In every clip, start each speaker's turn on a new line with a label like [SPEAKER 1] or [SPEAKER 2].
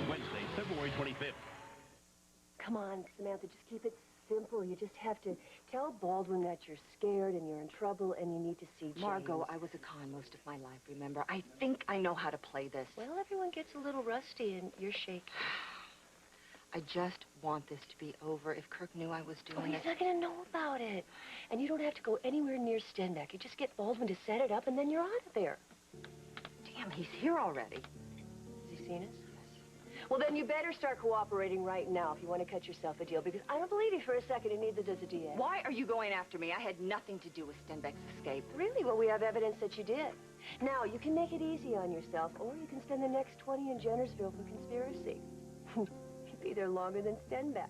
[SPEAKER 1] Wednesday, February 25th.
[SPEAKER 2] Come on, Samantha, just keep it simple. You just have to tell Baldwin that you're scared and you're in trouble and you need to see James.
[SPEAKER 3] Margot, I was a con most of my life, remember? I think I know how to play this.
[SPEAKER 2] Well, everyone gets a little rusty and you're shaky.
[SPEAKER 3] I just want this to be over. If Kirk knew I was doing
[SPEAKER 2] it... he's not going to know about it. And you don't have to go anywhere near Stenbeck. You just get Baldwin to set it up and then you're out of there.
[SPEAKER 3] Damn, he's here already.
[SPEAKER 2] Has he seen us? Well, then you better start cooperating right now if you want to cut yourself a deal, because I don't believe you for a second, and neither does the DA.
[SPEAKER 3] Why are you going after me? I had nothing to do with Stenbeck's escape.
[SPEAKER 2] Really? Well, we have evidence that you did. Now, you can make it easy on yourself, or you can spend the next 20 in Jennersville for conspiracy. You'd be there longer than Stenbeck.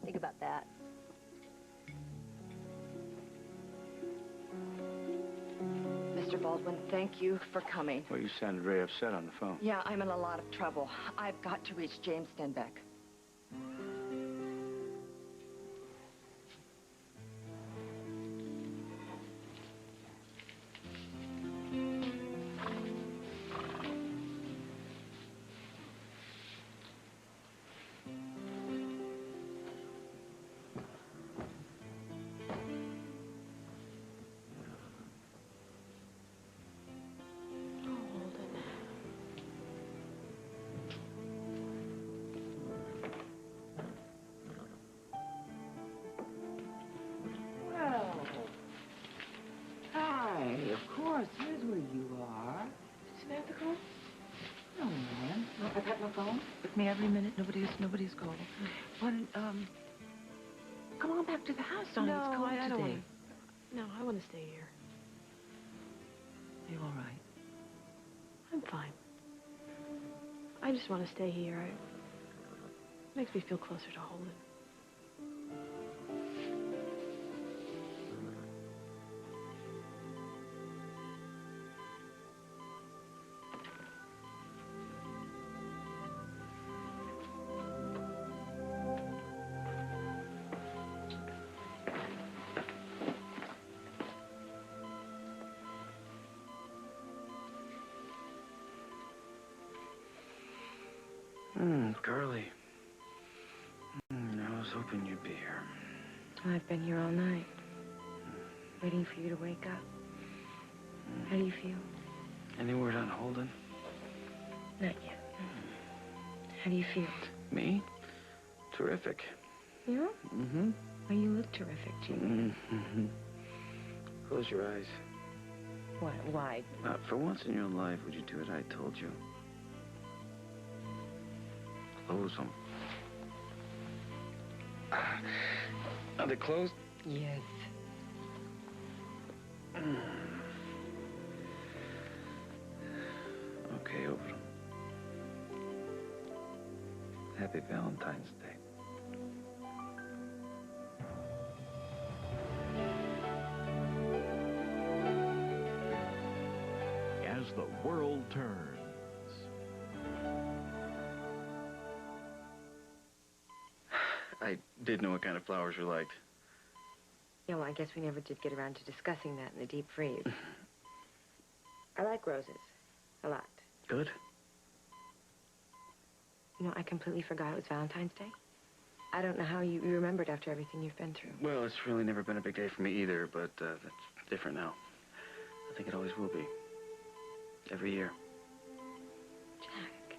[SPEAKER 2] Think about that.
[SPEAKER 3] Mr. Baldwin, thank you for coming.
[SPEAKER 4] Well, you sounded very upset on the phone.
[SPEAKER 3] Yeah, I'm in a lot of trouble. I've got to reach James Stenbeck.
[SPEAKER 5] Of course, here's where you are.
[SPEAKER 6] Samantha call?
[SPEAKER 5] No, man.
[SPEAKER 6] No, I got my phone with me every minute. Nobody's called. But, come on back to the house, Donnie.
[SPEAKER 5] No,
[SPEAKER 6] it's cold
[SPEAKER 5] I don't
[SPEAKER 6] today.
[SPEAKER 5] No, I want to stay here.
[SPEAKER 6] You all right?
[SPEAKER 5] I'm fine. I just want to stay here. It makes me feel closer to Holden.
[SPEAKER 4] Girlie. I was hoping you'd be here.
[SPEAKER 3] I've been here all night, waiting for you to wake up. How do you feel?
[SPEAKER 4] Any word on Holden?
[SPEAKER 3] Not yet. How do you feel?
[SPEAKER 4] Me? Terrific.
[SPEAKER 3] Yeah?
[SPEAKER 4] Mm-hmm.
[SPEAKER 3] Well, you look terrific, Jim.
[SPEAKER 4] Mm-hmm. Close your eyes.
[SPEAKER 3] What? Why?
[SPEAKER 4] For once in your life, would you do what I told you? Close them. Are they closed?
[SPEAKER 3] Yes.
[SPEAKER 4] Okay, open them. Happy Valentine's Day.
[SPEAKER 1] As the world turns.
[SPEAKER 4] I did know what kind of flowers you liked.
[SPEAKER 3] Yeah, well, I guess we never did get around to discussing that in the deep freeze. I like roses. A lot.
[SPEAKER 4] Good.
[SPEAKER 3] You know, I completely forgot it was Valentine's Day. I don't know how you remembered after everything you've been through.
[SPEAKER 4] Well, it's really never been a big day for me either, but that's different now. I think it always will be. Every year.
[SPEAKER 3] Jack.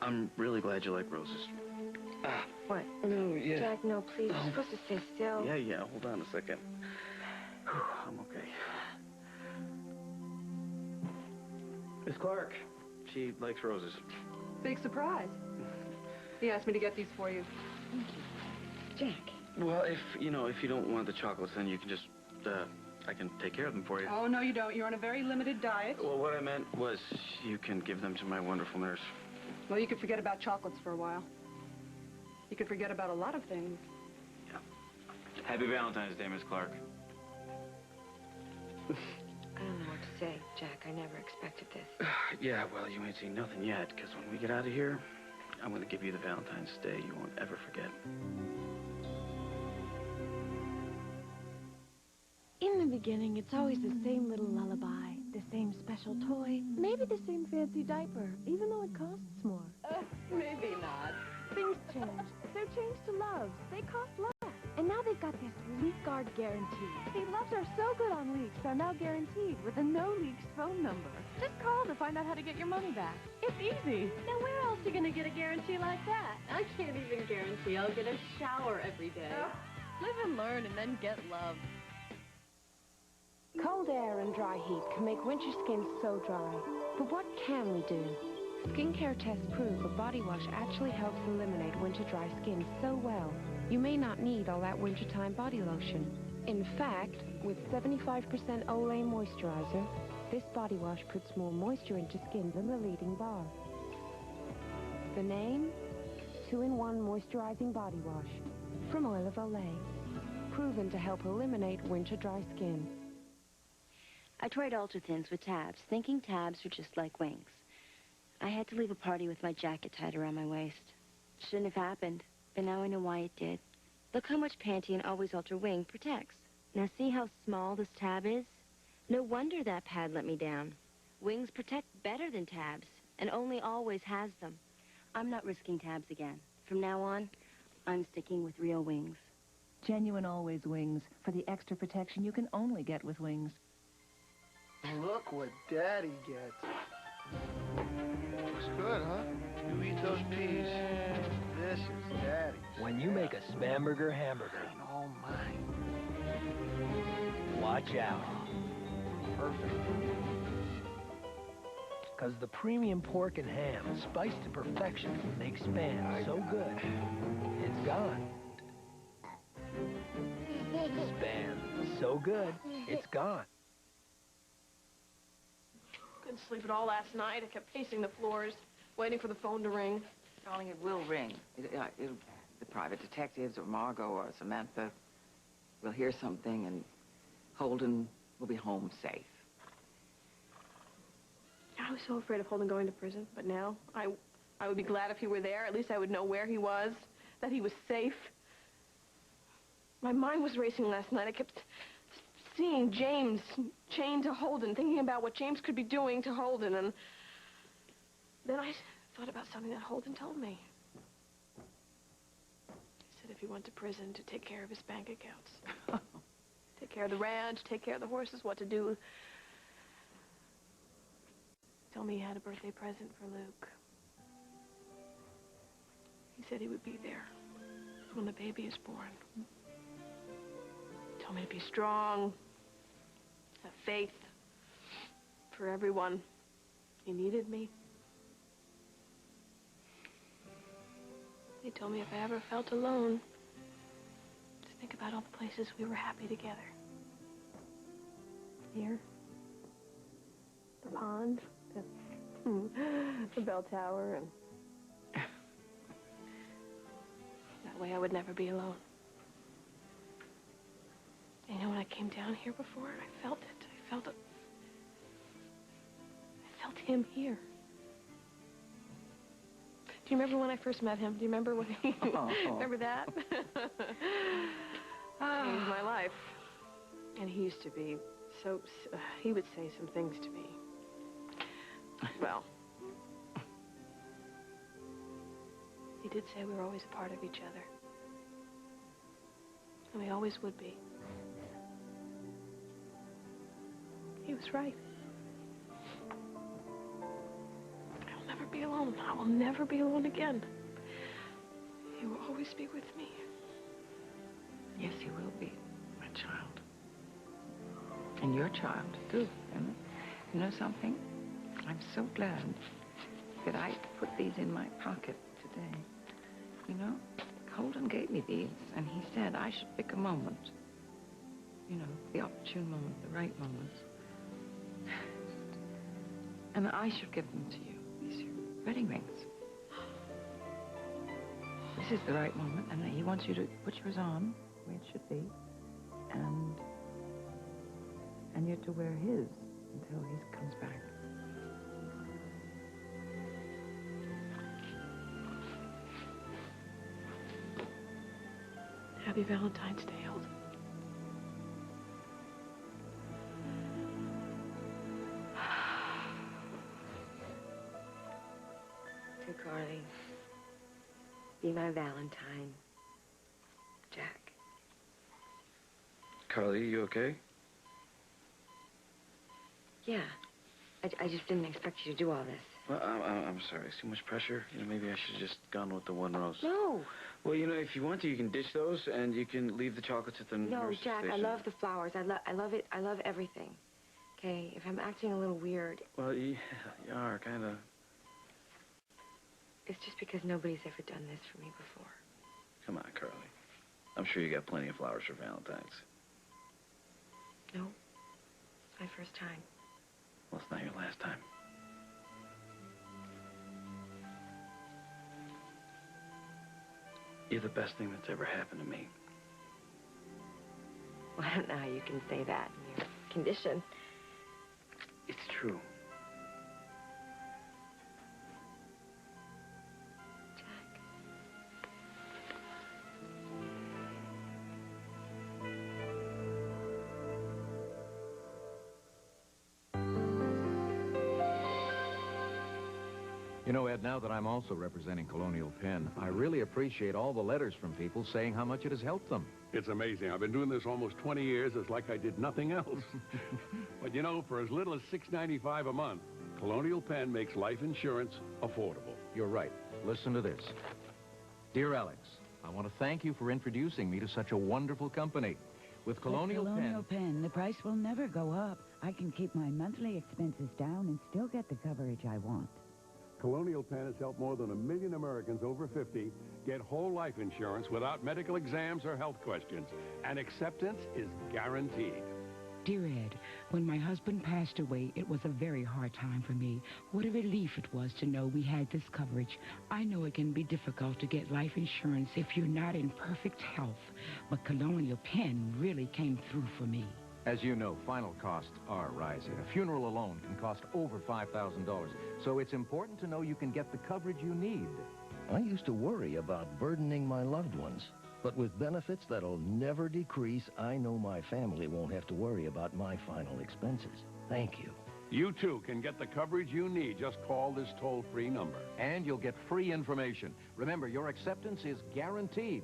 [SPEAKER 4] I'm really glad you like roses.
[SPEAKER 3] What?
[SPEAKER 4] No, yeah.
[SPEAKER 3] Jack, no, please. You're supposed to stay still.
[SPEAKER 4] Yeah, hold on a second. I'm okay. Miss Clark, she likes roses.
[SPEAKER 6] Big surprise. He asked me to get these for you.
[SPEAKER 3] Thank you. Jack.
[SPEAKER 4] Well, if you don't want the chocolates, then you can just, I can take care of them for you.
[SPEAKER 6] Oh, no, you don't. You're on a very limited diet.
[SPEAKER 4] Well, what I meant was you can give them to my wonderful nurse.
[SPEAKER 6] Well, you could forget about chocolates for a while. You could forget about a lot of things.
[SPEAKER 4] Yeah. Happy Valentine's Day, Miss Clark.
[SPEAKER 3] I don't know what to say, Jack. I never expected this.
[SPEAKER 4] Yeah, well, you ain't seen nothing yet, because when we get out of here, I'm going to give you the Valentine's Day you won't ever forget.
[SPEAKER 5] In the beginning, it's always the same little lullaby. the same special toy, maybe the same fancy diaper, even though it costs more.
[SPEAKER 7] Maybe not.
[SPEAKER 5] Things change. They're changed to loves. They cost less. And now they've got this leak guard guarantee. See, loves are so good on leaks, they're now guaranteed with a no-leaks phone number. Just call to find out how to get your money back. It's easy.
[SPEAKER 7] Now, where else are you going to get a guarantee like that? I can't even guarantee I'll get a shower every day.
[SPEAKER 5] Live and learn and then get love.
[SPEAKER 2] Cold air and dry heat can make winter skin so dry. But what can we do? Skincare tests prove a body wash actually helps eliminate winter dry skin so well, you may not need all that wintertime body lotion. In fact, with 75% Olay moisturizer, this body wash puts more moisture into skin than the leading bar. The name? 2-in-1 Moisturizing Body Wash from Oil of Olay. Proven to help eliminate winter dry skin.
[SPEAKER 3] I tried ultra-thins with tabs, thinking tabs were just like wings. I had to leave a party with my jacket tied around my waist. Shouldn't have happened, but now I know why it did. Look how much Pantene Always Ultra Wing protects. Now see how small this tab is? No wonder that pad let me down. Wings protect better than tabs, and only Always has them. I'm not risking tabs again. From now on, I'm sticking with real wings.
[SPEAKER 6] Genuine Always wings for the extra protection you can only get with wings.
[SPEAKER 8] Look what Daddy gets. Looks good, huh? You eat those peas. This is Daddy's.
[SPEAKER 9] When you make a Spamberger hamburger,
[SPEAKER 8] And all mine.
[SPEAKER 9] watch out.
[SPEAKER 8] Perfect.
[SPEAKER 9] Because the premium pork and ham, spiced to perfection, makes Spam so good, it's gone. Spam, so good, it's gone.
[SPEAKER 5] Couldn't sleep at all last night. I kept pacing the floors, waiting for the phone to ring.
[SPEAKER 10] Darling, it will ring. The private detectives or Margot or Samantha will hear something, and Holden will be home safe.
[SPEAKER 5] I was so afraid of Holden going to prison, but now I would be glad if he were there. At least I would know where he was, that he was safe. My mind was racing last night. I kept seeing James chained to Holden, thinking about what James could be doing to Holden, and then I thought about something that Holden told me. He said if he went to prison to take care of his bank accounts. Take care of the ranch, take care of the horses, what to do. He told me he had a birthday present for Luke. He said he would be there when the baby is born. He told me to be strong, have faith for everyone. He needed me. He told me if I ever felt alone, to think about all the places we were happy together. Here, the pond, the bell tower, and that way I would never be alone. You know, when I came down here before, I felt it. I felt him here. Do you remember when I first met him? Do you remember when he... Remember that? Changed my life. And he used to be so... he would say some things to me. Well... he did say we were always a part of each other. And we always would be. He was right. I will never be alone. I will never be alone again. He will always be with me.
[SPEAKER 10] Yes, he will be, my child. And your child, too. You know something? I'm so glad that I put these in my pocket today. You know, Holden gave me these, and he said I should pick a moment. You know, the opportune moment, the right moment. And I should give them to you. These are wedding rings. This is the right moment, and he wants you to put yours on where it should be, and you're to wear his until he comes back.
[SPEAKER 5] Happy Valentine's Day, Holden.
[SPEAKER 3] So, Carly, be my Valentine. Jack.
[SPEAKER 4] Carly, you okay?
[SPEAKER 3] Yeah. I just didn't expect you to do all this.
[SPEAKER 4] Well, I'm sorry. It's too much pressure. You know, maybe I should have just gone with the one rose.
[SPEAKER 3] No.
[SPEAKER 4] Well, you know, if you want to, you can dish those, and you can leave the chocolates at the nurse's
[SPEAKER 3] Jack,
[SPEAKER 4] station.
[SPEAKER 3] I love the flowers. I love it. I love everything. Okay, if I'm acting a little weird...
[SPEAKER 4] Well, yeah, you are, kind of.
[SPEAKER 3] It's just because nobody's ever done this for me before.
[SPEAKER 4] Come on, Carly. I'm sure you got plenty of flowers for Valentine's.
[SPEAKER 3] No. It's my first time.
[SPEAKER 4] Well, it's not your last time. You're the best thing that's ever happened to me.
[SPEAKER 3] Well, I don't know how you can say that in your condition.
[SPEAKER 4] It's true.
[SPEAKER 3] Jack.
[SPEAKER 11] You know, Ed, now that I'm also representing Colonial Penn, I really appreciate all the letters from people saying how much it has helped them.
[SPEAKER 12] It's amazing. I've been doing this almost 20 years. It's like I did nothing else. But, you know, for as little as $6.95 a month, Colonial Penn makes life insurance affordable.
[SPEAKER 11] You're right. Listen to this. Dear Alex, I want to thank you for introducing me to such a wonderful company. With Colonial
[SPEAKER 13] Penn, the price will never go up. I can keep my monthly expenses down and still get the coverage I want.
[SPEAKER 12] Colonial Penn has helped more than 1 million Americans over 50 get whole life insurance without medical exams or health questions. And acceptance is guaranteed.
[SPEAKER 14] Dear Ed, when my husband passed away, it was a very hard time for me. What a relief it was to know we had this coverage. I know it can be difficult to get life insurance if you're not in perfect health, but Colonial Penn really came through for me.
[SPEAKER 11] As you know, final costs are rising. A funeral alone can cost over $5,000, so it's important to know you can get the coverage you need.
[SPEAKER 15] I used to worry about burdening my loved ones, but with benefits that'll never decrease, I know my family won't have to worry about my final expenses. Thank you.
[SPEAKER 12] You, too, can get the coverage you need. Just call this toll-free number.
[SPEAKER 11] And you'll get free information. Remember, your acceptance is guaranteed.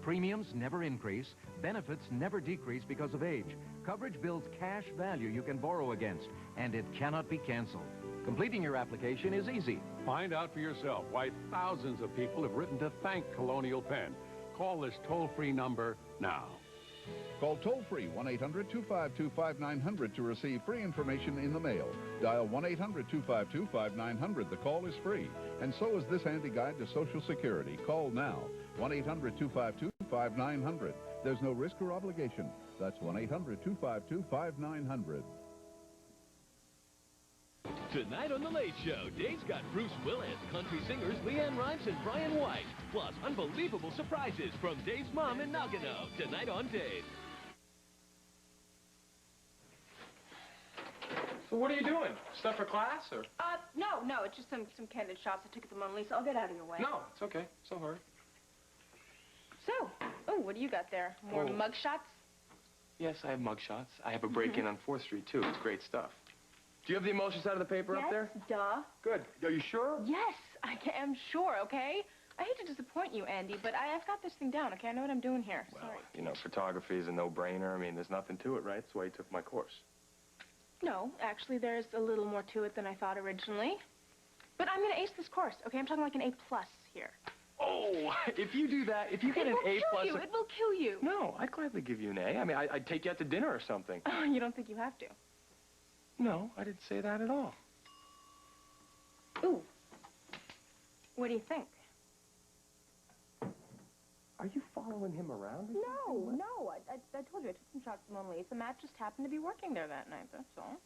[SPEAKER 11] Premiums never increase. Benefits never decrease because of age. Coverage builds cash value you can borrow against, and it cannot be canceled. Completing your application is easy.
[SPEAKER 12] Find out for yourself why thousands of people have written to thank Colonial Penn. Call this toll-free number now.
[SPEAKER 16] Call toll-free 1-800-252-5900 to receive free information in the mail. Dial 1-800-252-5900. The call is free. And so is this handy guide to Social Security. Call now. 1-800-252-5900. There's no risk or obligation. That's 1-800-252-5900.
[SPEAKER 1] Tonight on The Late Show, Dave's got Bruce Willis, country singers Leanne Rimes and Brian White, plus unbelievable surprises from Dave's mom in Nagano. Tonight on Dave.
[SPEAKER 17] So what are you doing? Stuff for class, or?
[SPEAKER 5] No, it's just some candid shots I took at the Mona Lisa. I'll get out of your way.
[SPEAKER 17] No, it's okay. So hard.
[SPEAKER 5] So, what do you got there? More mug shots?
[SPEAKER 17] Yes, I have mug shots. I have a break-in on 4th Street, too. It's great stuff. Do you have the emotion side of the paper up there?
[SPEAKER 5] Yes, duh.
[SPEAKER 17] Good. Are you sure?
[SPEAKER 5] Yes, I am sure, okay? I hate to disappoint you, Andy, but I've got this thing down, okay? I know what I'm doing here.
[SPEAKER 17] Well,
[SPEAKER 5] Sorry.
[SPEAKER 17] you know, photography is a no-brainer. I mean, there's nothing to it, right? That's why you took my course.
[SPEAKER 5] No, actually, there's a little more to it than I thought originally. But I'm going to ace this course, okay? I'm talking like an A+ here.
[SPEAKER 17] Oh, if you do that, if you get an A+...
[SPEAKER 5] It will kill you.
[SPEAKER 17] No, I'd gladly give you an A. I mean, I'd take you out to dinner or something.
[SPEAKER 5] Oh, you don't think you have to?
[SPEAKER 17] No, I didn't say that at all.
[SPEAKER 5] Ooh. What do you think?
[SPEAKER 17] Are you following him around?
[SPEAKER 5] No. I told you I took some shots of Mona Lisa. Matt just happened to be working there that night, that's all.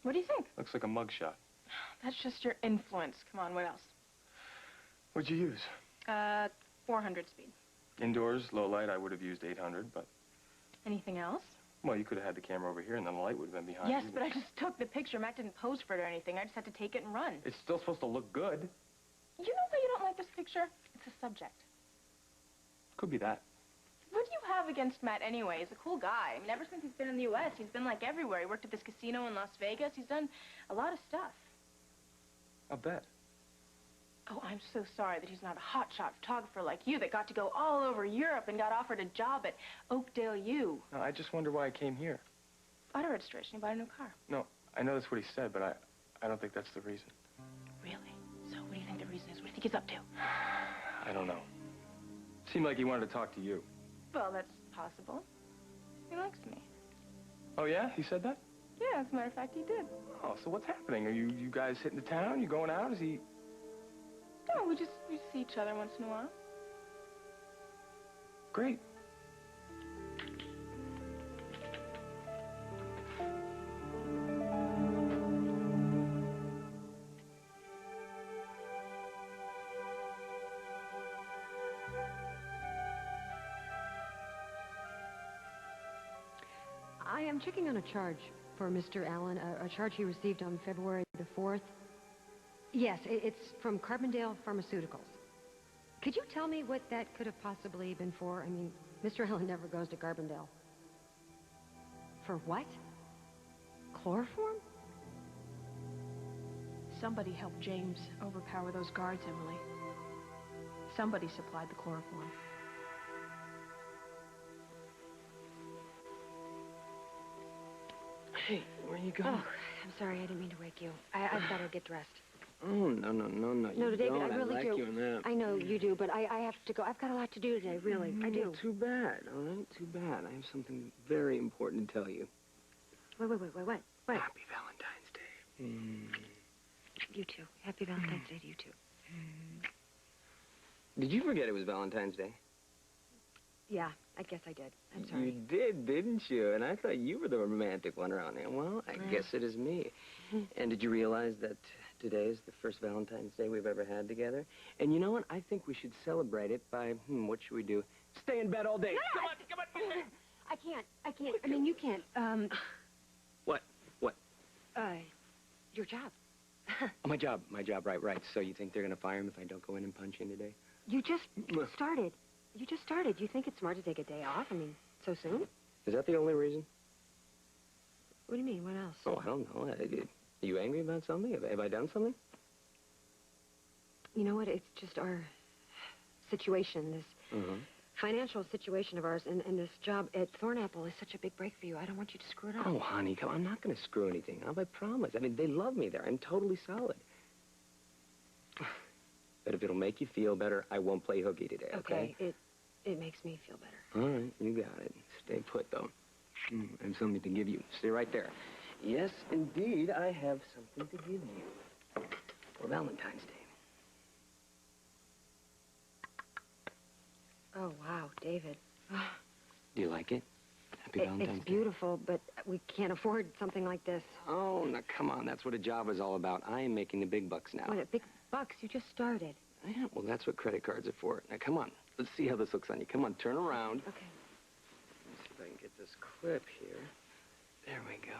[SPEAKER 5] What do you think?
[SPEAKER 17] Looks like a mugshot.
[SPEAKER 5] That's just your influence. Come on, what else?
[SPEAKER 17] What'd you use?
[SPEAKER 5] 400 speed.
[SPEAKER 17] Indoors, low light, I would have used 800, but...
[SPEAKER 5] Anything else?
[SPEAKER 17] Well, you could have had the camera over here, and then the light would have been behind you.
[SPEAKER 5] Yes, but I just took the picture. Matt didn't pose for it or anything. I just had to take it and run.
[SPEAKER 17] It's still supposed to look good.
[SPEAKER 5] You know why you don't like this picture? It's a subject.
[SPEAKER 17] Could be that.
[SPEAKER 5] What do you have against Matt anyway? He's a cool guy. I mean, ever since he's been in the U.S., he's been, like, everywhere. He worked at this casino in Las Vegas. He's done a lot of stuff.
[SPEAKER 17] I'll bet.
[SPEAKER 5] Oh, I'm so sorry that he's not a hotshot photographer like you that got to go all over Europe and got offered a job at Oakdale U.
[SPEAKER 17] No, I just wonder why I came here.
[SPEAKER 5] Auto registration, you bought a new car.
[SPEAKER 17] No, I know that's what he said, but I don't think that's the reason.
[SPEAKER 5] Really? So what do you think the reason is? What do you think he's up to?
[SPEAKER 17] I don't know. Seemed like he wanted to talk to you.
[SPEAKER 5] Well, that's possible. He likes me.
[SPEAKER 17] Oh, yeah? He said that?
[SPEAKER 5] Yeah, as a matter of fact, he did.
[SPEAKER 17] Oh, so what's happening? Are you guys hitting the town? You going out? Is he...
[SPEAKER 5] No, we see each other once in a while.
[SPEAKER 17] Great.
[SPEAKER 18] I am checking on a charge for Mr. Allen, a charge he received on February the 4th. Yes, it's from Carbondale Pharmaceuticals. Could you tell me what that could have possibly been for? I mean, Mr. Allen never goes to Carbondale. For what? Chloroform?
[SPEAKER 5] Somebody helped James overpower those guards, Emily. Somebody supplied the chloroform.
[SPEAKER 4] Hey, where are you going?
[SPEAKER 18] Oh, I'm sorry, I didn't mean to wake you. I've got to get dressed.
[SPEAKER 4] Oh, no.
[SPEAKER 18] No, David,
[SPEAKER 4] don't.
[SPEAKER 18] I really
[SPEAKER 4] like
[SPEAKER 18] do.
[SPEAKER 4] You in that.
[SPEAKER 18] I know you do, but I have to go. I've got a lot to do today, really. I do.
[SPEAKER 4] Too bad, all right? Too bad. I have something very important to tell you.
[SPEAKER 18] Wait, what?
[SPEAKER 4] Happy Valentine's Day.
[SPEAKER 18] You too. Happy Valentine's Day to you too.
[SPEAKER 4] Did you forget it was Valentine's Day?
[SPEAKER 18] Yeah, I guess I did. I'm sorry.
[SPEAKER 4] You did, didn't you? And I thought you were the romantic one around here. Well, I guess it is me. And did you realize that today is the first Valentine's Day we've ever had together? And you know what? I think we should celebrate it by, what should we do? Stay in bed all day.
[SPEAKER 18] No,
[SPEAKER 4] Come on.
[SPEAKER 18] I can't. I mean, you can't.
[SPEAKER 4] What?
[SPEAKER 18] Your job.
[SPEAKER 4] My job, right. So you think they're going to fire him if I don't go in and punch in today?
[SPEAKER 18] You just started. You think it's smart to take a day off? I mean, so soon?
[SPEAKER 4] Is that the only reason?
[SPEAKER 18] What do you mean? What else?
[SPEAKER 4] Oh, I don't know. Are you angry about something? Have I done something?
[SPEAKER 18] You know what? It's just our situation, this financial situation of ours, and this job at Thornapple is such a big break for you. I don't want you to screw it up.
[SPEAKER 4] Oh, honey, come on. I'm not going to screw anything up. I promise. I mean, they love me there. I'm totally solid. But if it'll make you feel better, I won't play hooky today, okay?
[SPEAKER 18] It makes me feel better.
[SPEAKER 4] All right, you got it. Stay put, though. I have something to give you. Stay right there. Yes, indeed, I have something to give you. For Valentine's Day.
[SPEAKER 18] Oh, wow, David.
[SPEAKER 4] Do you like it? Happy Valentine's Day.
[SPEAKER 18] It's beautiful, but we can't afford something like this.
[SPEAKER 4] Oh, now, come on. That's what a job is all about. I am making the big bucks now.
[SPEAKER 18] What, big bucks? You just started.
[SPEAKER 4] Yeah, well, that's what credit cards are for. Now, come on. Let's see how this looks on you. Come on, turn around.
[SPEAKER 18] Okay.
[SPEAKER 4] Let's see if I can get this clip here. There we go.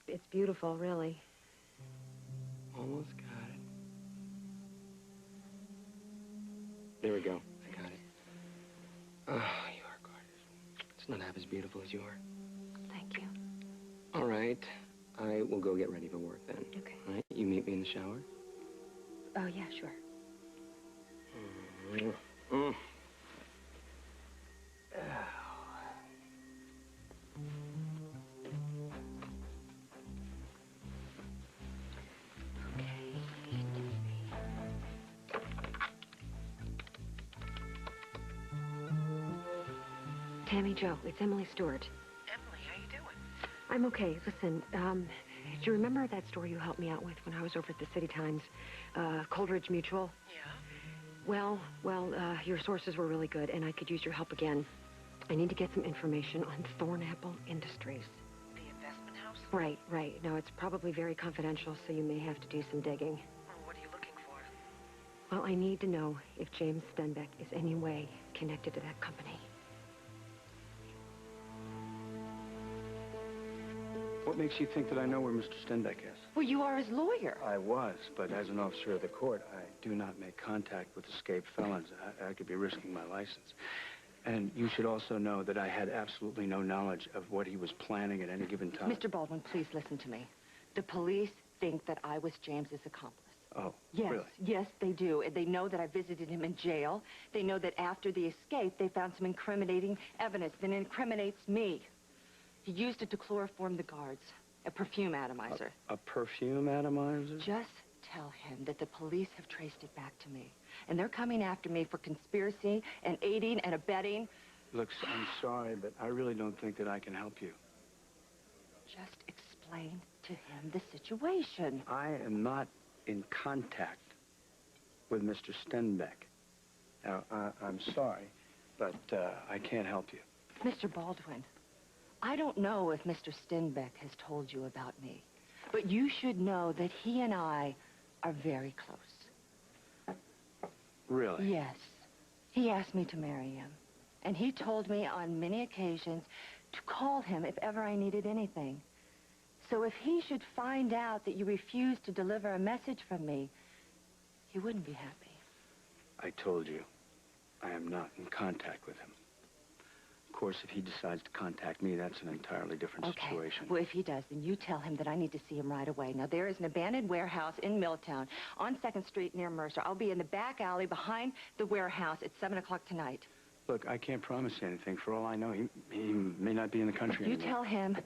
[SPEAKER 18] It's beautiful, really.
[SPEAKER 4] Almost got it. There we go. I got it. Oh, you are gorgeous. It's not half as beautiful as you are.
[SPEAKER 18] Thank you.
[SPEAKER 4] All right. I will go get ready for work then.
[SPEAKER 18] Okay.
[SPEAKER 4] All right? You meet me in the shower?
[SPEAKER 18] Oh, yeah, sure. Tammy Jo, it's Emily Stewart.
[SPEAKER 6] Emily, how you doing?
[SPEAKER 18] I'm okay. Listen, do you remember that store you helped me out with when I was over at the City Times? Coleridge Mutual?
[SPEAKER 6] Yeah.
[SPEAKER 18] Well, your sources were really good, and I could use your help again. I need to get some information on Thornapple Industries.
[SPEAKER 6] The investment house?
[SPEAKER 18] Right. No, it's probably very confidential, so you may have to do some digging.
[SPEAKER 6] Well, what are you looking for?
[SPEAKER 18] Well, I need to know if James Stenbeck is any way connected to that company.
[SPEAKER 19] What makes you think that I know where Mr. Stenbeck is?
[SPEAKER 6] Well, you are his lawyer.
[SPEAKER 19] I was, but as an officer of the court, I do not make contact with escaped felons. I could be risking my license. And you should also know that I had absolutely no knowledge of what he was planning at any given time.
[SPEAKER 6] Mr. Baldwin, please listen to me. The police think that I was James's accomplice.
[SPEAKER 19] Oh,
[SPEAKER 10] Yes,
[SPEAKER 19] really?
[SPEAKER 10] yes, they do. And they know that I visited him in jail. They know that after the escape, they found some incriminating evidence that incriminates me. He used it to chloroform the guards, a perfume atomizer.
[SPEAKER 19] A perfume atomizer?
[SPEAKER 10] Just tell him that the police have traced it back to me. And they're coming after me for conspiracy and aiding and abetting.
[SPEAKER 19] Look, I'm sorry, but I really don't think that I can help you.
[SPEAKER 10] Just explain to him the situation.
[SPEAKER 19] I am not in contact with Mr. Stenbeck. Now, I'm sorry, but I can't help you.
[SPEAKER 10] Mr. Baldwin, I don't know if Mr. Stenbeck has told you about me, but you should know that he and I are very close.
[SPEAKER 19] Really?
[SPEAKER 10] Yes. He asked me to marry him, and he told me on many occasions to call him if ever I needed anything. So if he should find out that you refused to deliver a message from me, he wouldn't be happy.
[SPEAKER 19] I told you, I am not in contact with him. Of course, if he decides to contact me, that's an entirely different situation.
[SPEAKER 10] Well, if he does, then you tell him that I need to see him right away. Now, there is an abandoned warehouse in Milltown on 2nd Street near Mercer. I'll be in the back alley behind the warehouse at 7 o'clock tonight.
[SPEAKER 19] Look, I can't promise you anything. For all I know, he may not be in the country
[SPEAKER 10] You
[SPEAKER 19] anymore.
[SPEAKER 10] tell him,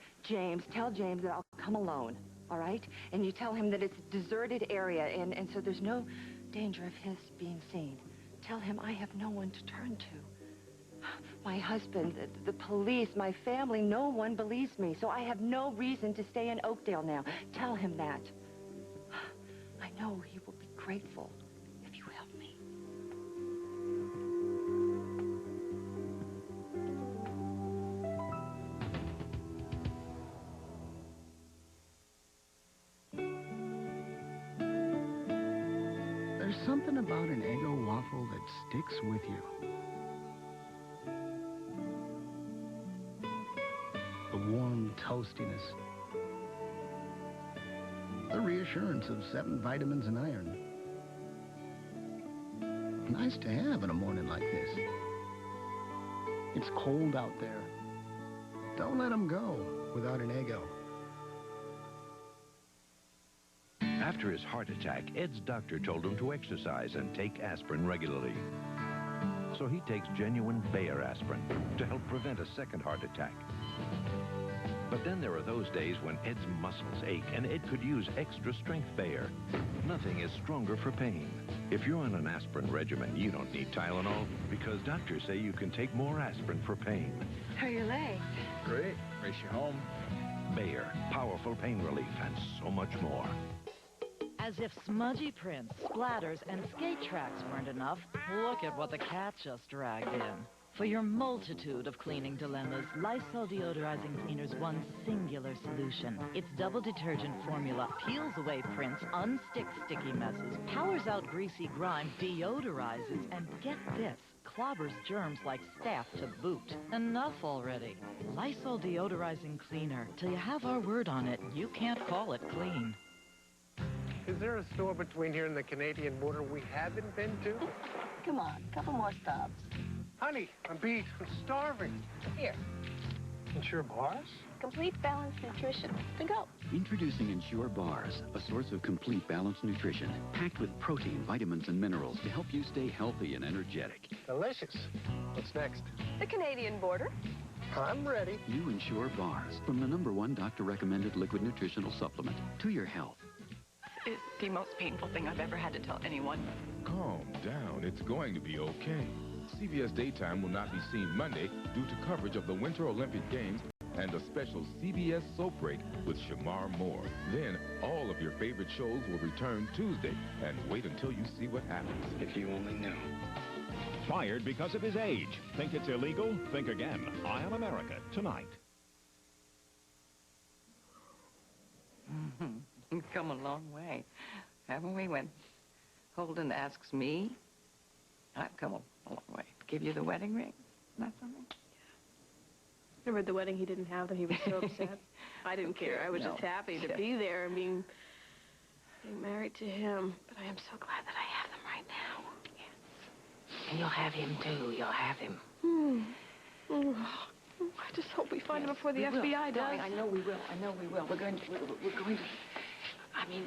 [SPEAKER 10] tell James that I'll come alone, all right? And you tell him that it's a deserted area, and so there's no danger of his being seen. Tell him I have no one to turn to. My husband, the police, my family, no one believes me, so I have no reason to stay in Oakdale now. Tell him that. I know he will be grateful if you help me.
[SPEAKER 20] There's something about an Eggo waffle that sticks with you. The warm toastiness. The reassurance of 7 vitamins and iron. Nice to have in a morning like this. It's cold out there. Don't let them go without an Eggo.
[SPEAKER 11] After his heart attack, Ed's doctor told him to exercise and take aspirin regularly. So he takes genuine Bayer aspirin to help prevent a second heart attack. But then there are those days when Ed's muscles ache, and Ed could use extra strength Bayer. Nothing is stronger for pain. If you're on an aspirin regimen, you don't need Tylenol, because doctors say you can take more aspirin for pain.
[SPEAKER 10] How are your legs?
[SPEAKER 11] Great. Race you home. Bayer, powerful pain relief, and so much more.
[SPEAKER 21] As if smudgy prints, splatters, and skate tracks weren't enough, look at what the cat just dragged in. For your multitude of cleaning dilemmas, Lysol Deodorizing Cleaner's one singular solution. Its double detergent formula peels away prints, unsticks sticky messes, powers out greasy grime, deodorizes, and get this, clobbers germs like staph to boot. Enough already. Lysol Deodorizing Cleaner. Till you have our word on it, you can't call it clean.
[SPEAKER 22] Is there a store between here and the Canadian border we haven't been to?
[SPEAKER 23] Come on, a couple more stops.
[SPEAKER 22] Honey, I'm beat. I'm starving.
[SPEAKER 23] Here.
[SPEAKER 22] Insure bars?
[SPEAKER 23] Complete balanced nutrition. To go.
[SPEAKER 24] Introducing Ensure Bars, a source of complete balanced nutrition, packed with protein, vitamins, and minerals to help you stay healthy and energetic.
[SPEAKER 22] Delicious. What's next?
[SPEAKER 23] The Canadian border.
[SPEAKER 22] I'm ready.
[SPEAKER 24] New Ensure Bars, from the #1 doctor-recommended liquid nutritional supplement to your health.
[SPEAKER 25] It's the most painful thing I've ever had to tell anyone.
[SPEAKER 26] Calm down. It's going to be okay. CBS Daytime will not be seen Monday due to coverage of the Winter Olympic Games and a special CBS soap break with Shamar Moore. Then, all of your favorite shows will return Tuesday, and wait until you see what happens.
[SPEAKER 19] If you only knew.
[SPEAKER 27] Fired because of his age. Think it's illegal? Think again. Eye on America, tonight.
[SPEAKER 10] We've come a long way, haven't we? When Holden asks me, I've come a long way. Give you the wedding ring? Not something?
[SPEAKER 5] Remember at the wedding he didn't have that he was so upset? I didn't care. I was just happy to be there and being married to him. But I am so glad that I have them right now.
[SPEAKER 10] Yes. And you'll have him, too. You'll have him.
[SPEAKER 5] I just hope we find him before the FBI does.
[SPEAKER 10] Darling, I know we will. I know we will. We're going to... I'm mean,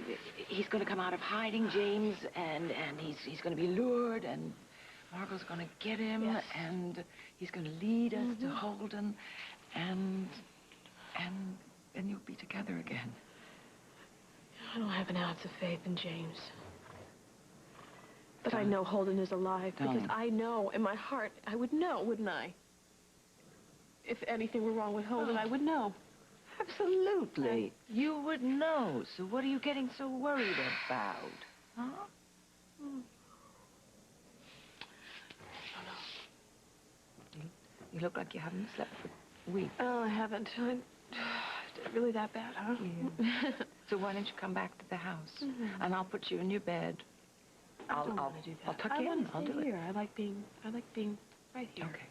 [SPEAKER 10] he's going to come out of hiding, James, and he's going to be lured, and Margot's going to get him,
[SPEAKER 5] Yes.
[SPEAKER 10] and he's going to lead us to Holden, and then you'll be together again.
[SPEAKER 5] I don't have an ounce of faith in James. But I know Holden is alive because I know in my heart, I would know, wouldn't I? If anything were wrong with Holden, I would know.
[SPEAKER 10] Absolutely. You would know. So what are you getting so worried about? Huh? You look like you haven't slept for weeks.
[SPEAKER 5] Oh, I haven't. Really that bad, huh?
[SPEAKER 10] Yeah. So why don't you come back to the house? And I'll put you in your bed. I'll
[SPEAKER 5] do that.
[SPEAKER 10] tuck you in. I'll do it.
[SPEAKER 5] Here. I like being right here.
[SPEAKER 10] Okay.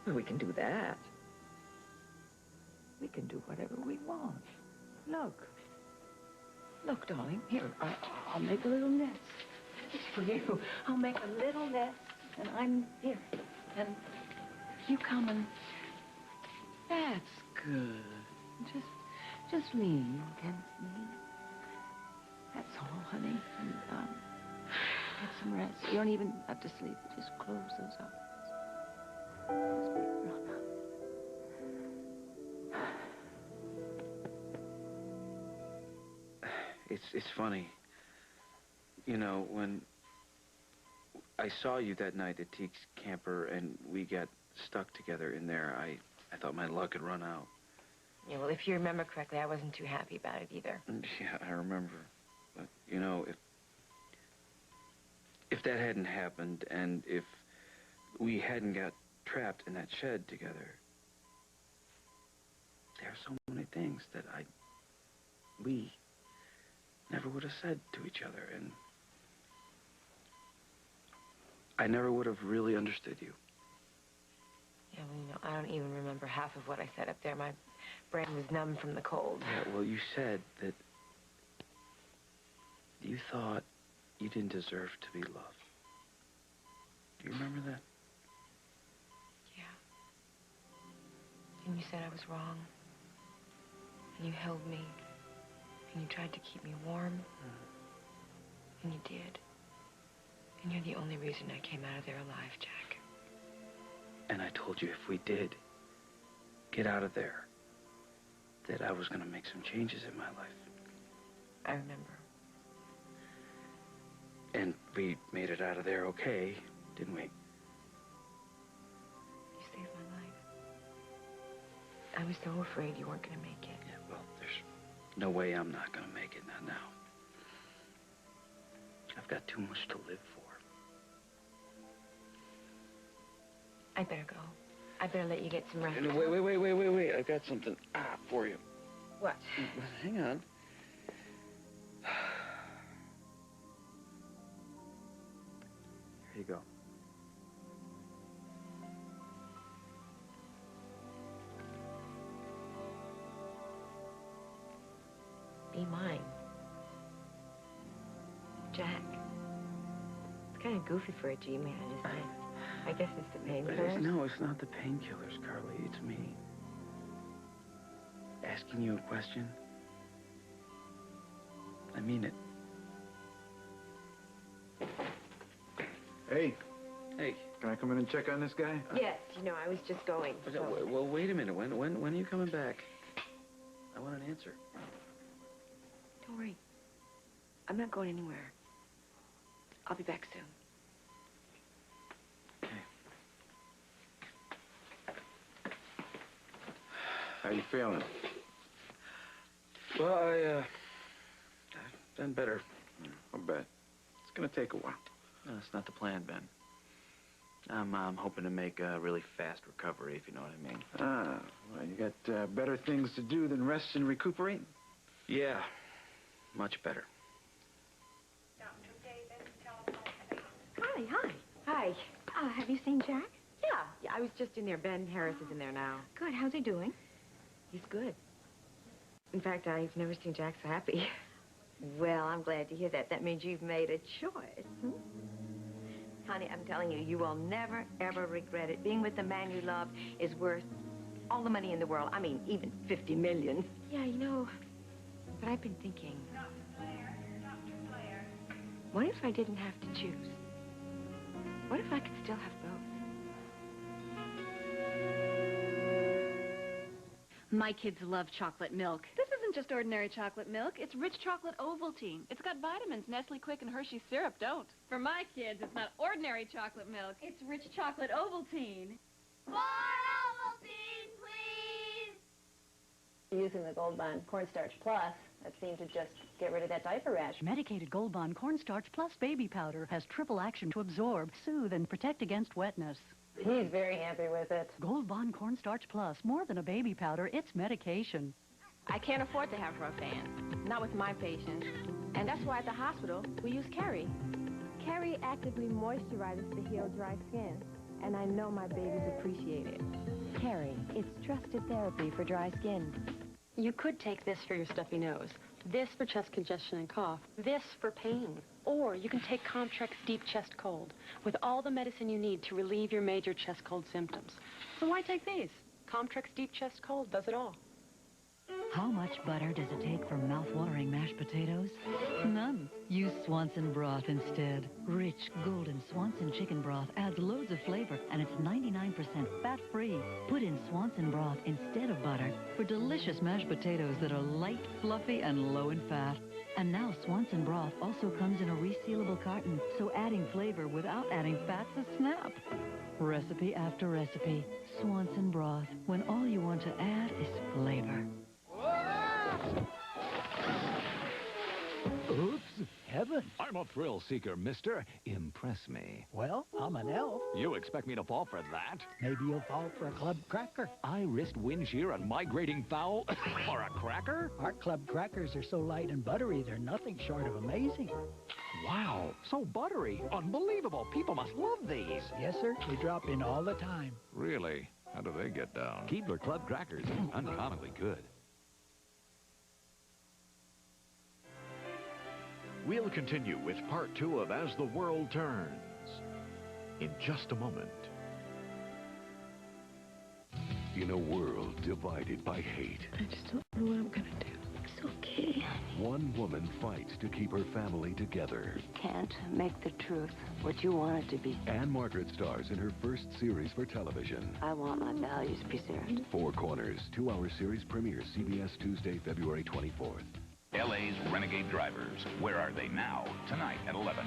[SPEAKER 10] Well, we can do that. We can do whatever we want. Look. Look, darling. Here, I'll make a little nest. Just for you. I'll make a little nest, and I'm here. And you come and... That's good. Just lean against me. That's all, honey. And, get some rest. You don't even have to sleep. Just close those eyes. Just be real now.
[SPEAKER 19] It's funny. You know, when I saw you that night at Teague's camper and we got stuck together in there, I thought my luck had run out.
[SPEAKER 2] Yeah, well, if you remember correctly, I wasn't too happy about it either.
[SPEAKER 19] Yeah, I remember. But, you know, if that hadn't happened and if we hadn't got trapped in that shed together, there are so many things that we never would have said to each other, and I never would have really understood you.
[SPEAKER 2] Yeah, well, you know, I don't even remember half of what I said up there. My brain was numb from the cold.
[SPEAKER 19] Yeah, well, you said that you thought you didn't deserve to be loved. Do you remember that?
[SPEAKER 2] Yeah. And you said I was wrong. And you held me. And you tried to keep me warm. And you did. And you're the only reason I came out of there alive, Jack.
[SPEAKER 19] And I told you if we did get out of there, that I was going to make some changes in my life.
[SPEAKER 2] I remember.
[SPEAKER 19] And we made it out of there okay, didn't we?
[SPEAKER 2] You saved my life. I was so afraid you weren't going to make it.
[SPEAKER 19] Yeah, well, there's no way I'm not going to make it, not now. I've got too much to live for.
[SPEAKER 2] I better go. I better let you get some rest.
[SPEAKER 19] Wait. I've got something for you.
[SPEAKER 2] What?
[SPEAKER 19] Hang on. Here you go.
[SPEAKER 2] Be mine. Jack. It's kind of goofy for a G-man, isn't it? I guess it's the painkillers.
[SPEAKER 19] No, it's not the painkillers, Carly. It's me. Asking you a question. I mean it.
[SPEAKER 3] Hey.
[SPEAKER 19] Hey.
[SPEAKER 3] Can I come in and check on this guy?
[SPEAKER 2] Yes, you know, I was just going. So...
[SPEAKER 19] Well, wait a minute. When are you coming back? I want an answer.
[SPEAKER 2] Don't worry. I'm not going anywhere. I'll be back soon.
[SPEAKER 3] How you feeling?
[SPEAKER 19] Well, I've done better.
[SPEAKER 3] I'll bet. It's gonna take a while.
[SPEAKER 19] No, that's not the plan, Ben. I'm hoping to make a really fast recovery, if you know what I mean.
[SPEAKER 3] Well, you got better things to do than rest and recuperate?
[SPEAKER 19] Yeah, much better.
[SPEAKER 2] Hi. Have you seen Jack? Yeah, I was just in there. Ben Harris is in there now. Good. How's he doing? He's good. In fact, I've never seen Jack so happy. Well, I'm glad to hear that. That means you've made a choice. Honey, I'm telling you, you will never, ever regret it. Being with the man you love is worth all the money in the world. I mean, even 50 million. Yeah, you know, but I've been thinking, What if I didn't have to choose? What if I could still have both?
[SPEAKER 7] My kids love chocolate milk. This isn't just ordinary chocolate milk. It's rich chocolate Ovaltine. It's got vitamins Nestle Quick and Hershey syrup don't. For my kids, it's not ordinary chocolate milk. It's rich chocolate Ovaltine.
[SPEAKER 23] More Ovaltine, please!
[SPEAKER 8] Using the Gold Bond Cornstarch Plus, that seemed to just get rid of that diaper rash.
[SPEAKER 9] Medicated Gold Bond Cornstarch Plus Baby Powder has triple action to absorb, soothe, and protect against wetness.
[SPEAKER 8] He's very happy with it.
[SPEAKER 9] Gold Bond Cornstarch Plus, more than a baby powder, it's medication.
[SPEAKER 5] I can't afford to have Ropan, not with my patients. And that's why at the hospital, we use Kerry. Kerry actively moisturizes to heal dry skin, and I know my babies appreciate it.
[SPEAKER 12] Kerry, it's trusted therapy for dry skin.
[SPEAKER 13] You could take this for your stuffy nose, this for chest congestion and cough, this for pain. Or you can take Comtrex Deep Chest Cold with all the medicine you need to relieve your major chest cold symptoms. So why take these? Comtrex Deep Chest Cold does it all.
[SPEAKER 12] How much butter does it take for mouth-watering mashed potatoes? None. Use Swanson broth instead. Rich, golden Swanson chicken broth adds loads of flavor, and it's 99% fat-free. Put in Swanson broth instead of butter for delicious mashed potatoes that are light, fluffy, and low in fat. And now Swanson broth also comes in a resealable carton, so adding flavor without adding fat's a snap. Recipe after recipe. Swanson broth, when all you want to add is flavor.
[SPEAKER 14] Oops, heaven. I'm a thrill seeker, mister. Impress me.
[SPEAKER 15] Well, I'm an elf.
[SPEAKER 14] You expect me to fall for that?
[SPEAKER 15] Maybe you'll fall for a club cracker.
[SPEAKER 14] I risked wind shear and migrating fowl for a cracker?
[SPEAKER 15] Our club crackers are so light and buttery, they're nothing short of amazing.
[SPEAKER 14] Wow, so buttery. Unbelievable. People must love these.
[SPEAKER 15] Yes, sir. We drop in all the time.
[SPEAKER 14] Really? How do they get down? Keebler Club crackers. Uncommonly good.
[SPEAKER 28] We'll continue with part 2 of As the World Turns in just a moment.
[SPEAKER 29] In a world divided by hate,
[SPEAKER 5] I just don't know what I'm gonna do. It's okay.
[SPEAKER 29] one woman fights to keep her family together.
[SPEAKER 12] Can't make the truth what you want it to be.
[SPEAKER 29] Anne Margaret stars in her first series for television.
[SPEAKER 12] I want my values preserved.
[SPEAKER 29] Four Corners, 2-hour series premieres CBS Tuesday, February 24th.
[SPEAKER 30] LA's Renegade Drivers. Where are they now? Tonight at 11.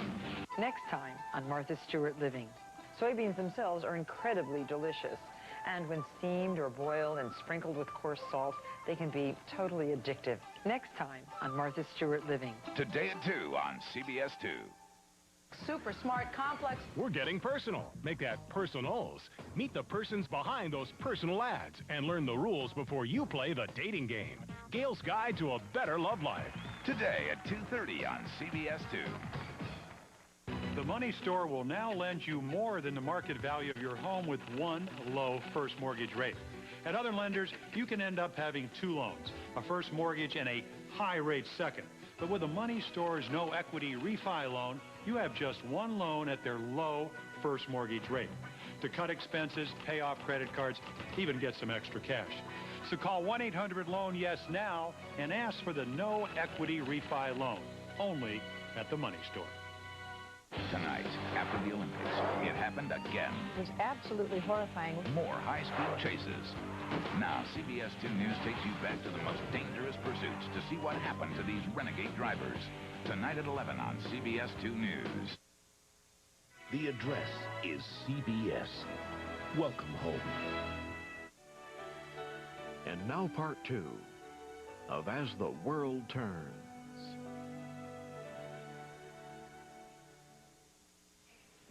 [SPEAKER 10] Next time on Martha Stewart Living. Soybeans themselves are incredibly delicious. And when steamed or boiled and sprinkled with coarse salt, they can be totally addictive. Next time on Martha Stewart Living.
[SPEAKER 30] Today at 2 on CBS 2.
[SPEAKER 10] Super smart complex.
[SPEAKER 31] We're getting personal. Make that personals. Meet the persons behind those personal ads and learn the rules before you play the dating game. Gail's Guide to a Better Love Life.
[SPEAKER 30] Today at 2:30 on CBS 2.
[SPEAKER 32] The Money Store will now lend you more than the market value of your home with one low first mortgage rate. At other lenders, you can end up having 2 loans, a first mortgage and a high-rate second. But with the Money Store's no equity refi loan, you have just 1 loan at their low first mortgage rate to cut expenses, pay off credit cards, even get some extra cash. So call 1-800-LOAN-YES now and ask for the no equity refi loan, only at the Money Store.
[SPEAKER 30] Tonight, after the Olympics, it happened again.
[SPEAKER 10] It was absolutely horrifying.
[SPEAKER 30] More high-speed chases. Now, CBS 2 News takes you back to the most dangerous pursuits to see what happened to these renegade drivers. Tonight at 11 on CBS 2 News.
[SPEAKER 29] The address is CBS. Welcome home.
[SPEAKER 28] And now part 2 of As the World Turns.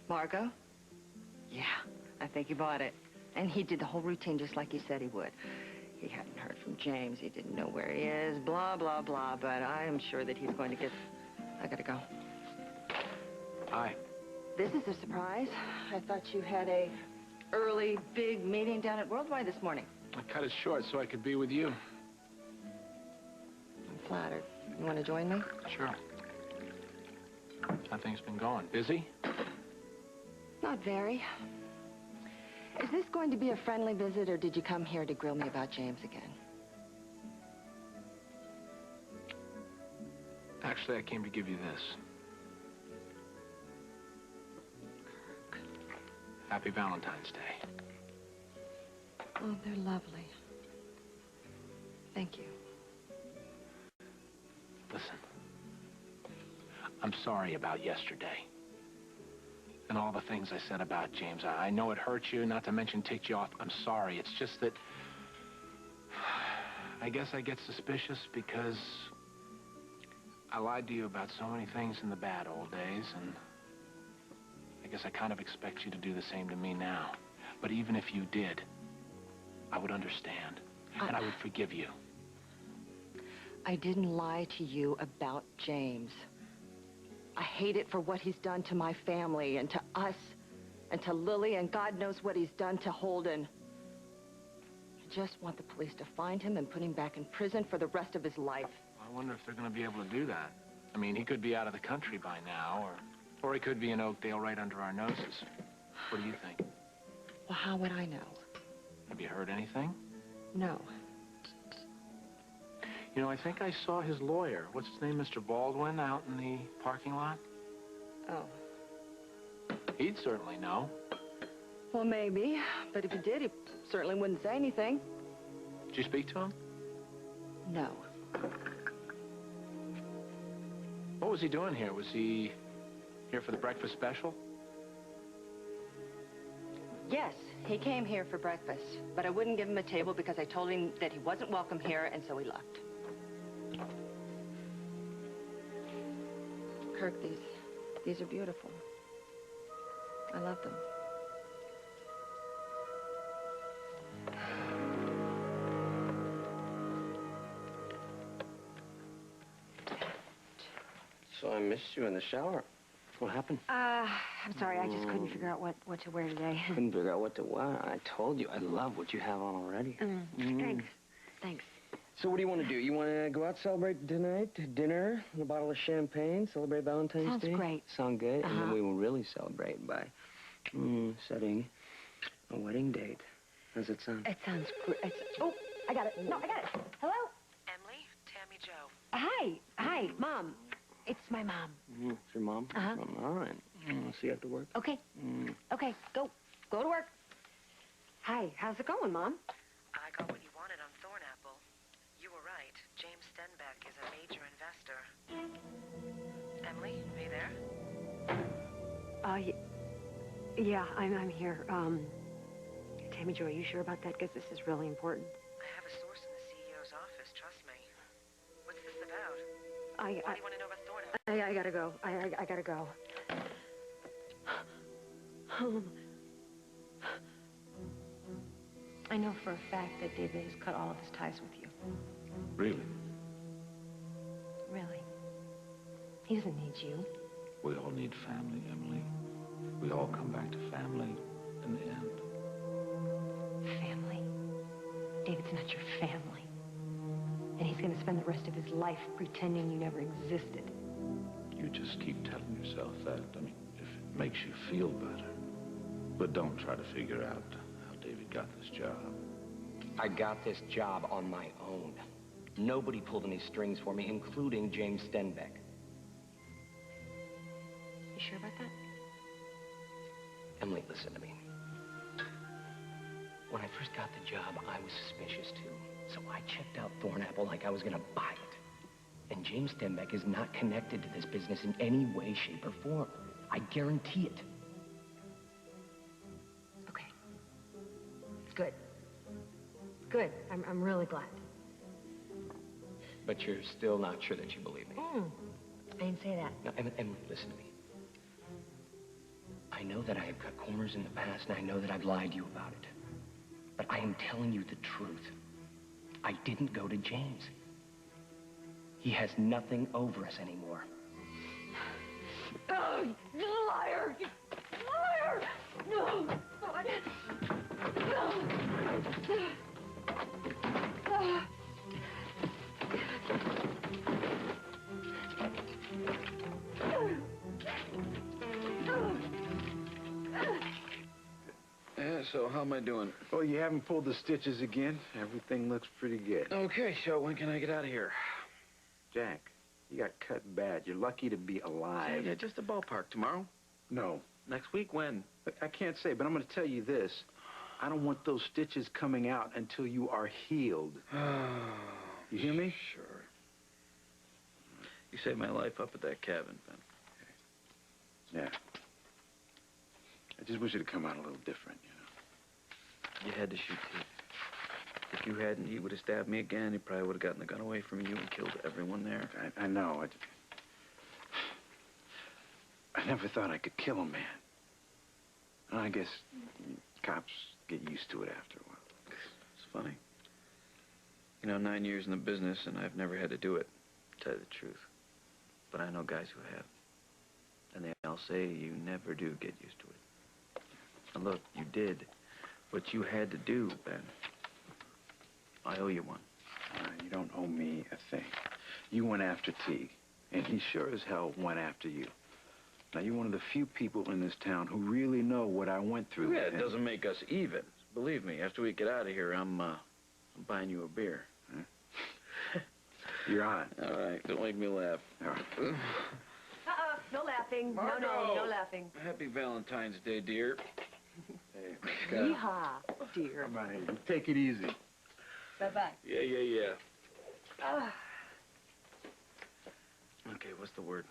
[SPEAKER 2] Margot? Yeah, I think he bought it. And he did the whole routine just like he said he would. He hadn't heard from James. He didn't know where he is, blah, blah, blah. But I am sure that he's going to get... I gotta go.
[SPEAKER 19] Hi.
[SPEAKER 2] This is a surprise. I thought you had a early, big meeting down at Worldwide this morning.
[SPEAKER 19] I cut it short so I could be with you.
[SPEAKER 2] I'm flattered. You want to join me?
[SPEAKER 19] Sure. How things been going? Busy?
[SPEAKER 2] Not very. Is this going to be a friendly visit, or did you come here to grill me about James again?
[SPEAKER 19] Actually, I came to give you this. Happy Valentine's Day.
[SPEAKER 2] Oh, they're lovely. Thank you.
[SPEAKER 19] Listen, I'm sorry about yesterday. And all the things I said about James. I know it hurt you, not to mention ticked you off. I'm sorry. It's just that I guess I get suspicious because I lied to you about so many things in the bad old days, and I guess I kind of expect you to do the same to me now. But even if you did, I would understand, and I would forgive you.
[SPEAKER 2] I didn't lie to you about James. I hate it for what he's done to my family and to us and to Lily, and God knows what he's done to Holden. I just want the police to find him and put him back in prison for the rest of his life.
[SPEAKER 19] I wonder if they're going to be able to do that. I mean, he could be out of the country by now, or he could be in Oakdale right under our noses. What do you think?
[SPEAKER 2] Well, how would I know?
[SPEAKER 19] Have you heard anything?
[SPEAKER 2] No.
[SPEAKER 19] You know, I think I saw his lawyer. What's his name, Mr. Baldwin, out in the parking lot?
[SPEAKER 2] Oh.
[SPEAKER 19] He'd certainly know.
[SPEAKER 2] Well, maybe. But if he did, he certainly wouldn't say anything.
[SPEAKER 19] Did you speak to him?
[SPEAKER 2] No.
[SPEAKER 19] What was he doing here? Was he here for the breakfast special?
[SPEAKER 2] Yes, he came here for breakfast, but I wouldn't give him a table because I told him that he wasn't welcome here, and so he left. Kirk, these are beautiful. I love them.
[SPEAKER 1] So I missed you in the shower. What happened?
[SPEAKER 2] I'm sorry, I just couldn't figure out what to wear today.
[SPEAKER 1] Couldn't figure out what to wear. I told you, I love what you have on already.
[SPEAKER 2] Thanks. Thanks.
[SPEAKER 1] So what do you want to do? You want to go out, celebrate tonight? Dinner, and a bottle of champagne, celebrate Valentine's Day?
[SPEAKER 2] Sounds great.
[SPEAKER 1] Sound good? And then we will really celebrate by setting a wedding date. How's it sound?
[SPEAKER 2] It sounds great. Oh, I got it. No, I got it. Hello?
[SPEAKER 10] Emily, Tammy Jo.
[SPEAKER 2] Hi, Mom. It's my mom.
[SPEAKER 1] It's your mom?
[SPEAKER 2] Uh-huh.
[SPEAKER 1] All right. I'll see you after work.
[SPEAKER 2] Okay. Okay, go to work. Hi, how's it going, Mom?
[SPEAKER 10] I got what you wanted on Thornapple. You were right. James Stenbeck is a major investor. Emily, are you there?
[SPEAKER 2] Yeah, I'm here. Tammy Jo, are you sure about that? Because this is really important.
[SPEAKER 10] I have a source in the CEO's office, trust me. What's this about? Why do you want to know about Thornapple?
[SPEAKER 2] I gotta go. I gotta go. I know for a fact that David has cut all of his ties with you.
[SPEAKER 4] Really?
[SPEAKER 2] Really. He doesn't need you.
[SPEAKER 4] We all need family, Emily. We all come back to family in the end.
[SPEAKER 2] Family? David's not your family. And he's going to spend the rest of his life pretending you never existed.
[SPEAKER 4] You just keep telling yourself that. I mean, if it makes you feel better. But don't try to figure out how David got this job.
[SPEAKER 1] I got this job on my own. Nobody pulled any strings for me, including James Stenbeck.
[SPEAKER 2] You sure about that?
[SPEAKER 1] Emily, listen to me. When I first got the job, I was suspicious, too. So I checked out Thornapple like I was going to buy it. And James Stenbeck is not connected to this business in any way, shape, or form. I guarantee it.
[SPEAKER 2] Okay. Good. Good. I'm really glad.
[SPEAKER 1] But you're still not sure that you believe me.
[SPEAKER 2] I didn't say that.
[SPEAKER 1] Now, Emily, listen to me. I know that I have cut corners in the past, and I know that I've lied to you about it. But I am telling you the truth. I didn't go to James. He has nothing over us anymore.
[SPEAKER 2] Oh, you liar! You liar! No!
[SPEAKER 3] So how am I doing? Oh, you haven't pulled the stitches again. Everything looks pretty good.
[SPEAKER 1] Okay, so when can I get out of here?
[SPEAKER 3] Jack, you got cut bad. You're lucky to be alive.
[SPEAKER 1] Yeah, just a ballpark tomorrow.
[SPEAKER 3] No.
[SPEAKER 19] Next week, when?
[SPEAKER 3] I can't say, but I'm going to tell you this. I don't want those stitches coming out until you are healed. You hear me?
[SPEAKER 19] Sure. You saved my life up at that cabin, Ben.
[SPEAKER 3] Yeah. I just wish it had come out a little different, you know.
[SPEAKER 19] You had to shoot T. If you hadn't, he would have stabbed me again. He probably would have gotten the gun away from you and killed everyone there.
[SPEAKER 3] I know. I never thought I could kill a man. And I guess cops get used to it after a while.
[SPEAKER 19] It's funny. You know, 9 years in the business, and I've never had to do it, to tell you the truth. But I know guys who have. And they all say you never do get used to it. And look, you did what you had to do, Ben. I owe you one.
[SPEAKER 3] You don't owe me a thing. You went after Teague, and he sure as hell went after you. Now, you're one of the few people in this town who really know what I went through.
[SPEAKER 19] Yeah, it doesn't make us even. Believe me, after we get out of here, I'm buying you a beer. Huh?
[SPEAKER 3] You're on.
[SPEAKER 19] All right, don't make me laugh.
[SPEAKER 3] All right.
[SPEAKER 2] No laughing.
[SPEAKER 19] Margo!
[SPEAKER 2] No laughing.
[SPEAKER 19] Happy Valentine's Day, dear.
[SPEAKER 3] Hey,
[SPEAKER 2] Yeehaw, dear.
[SPEAKER 3] Come on, you take it easy.
[SPEAKER 2] Bye-bye.
[SPEAKER 19] Yeah. Okay, what's the word?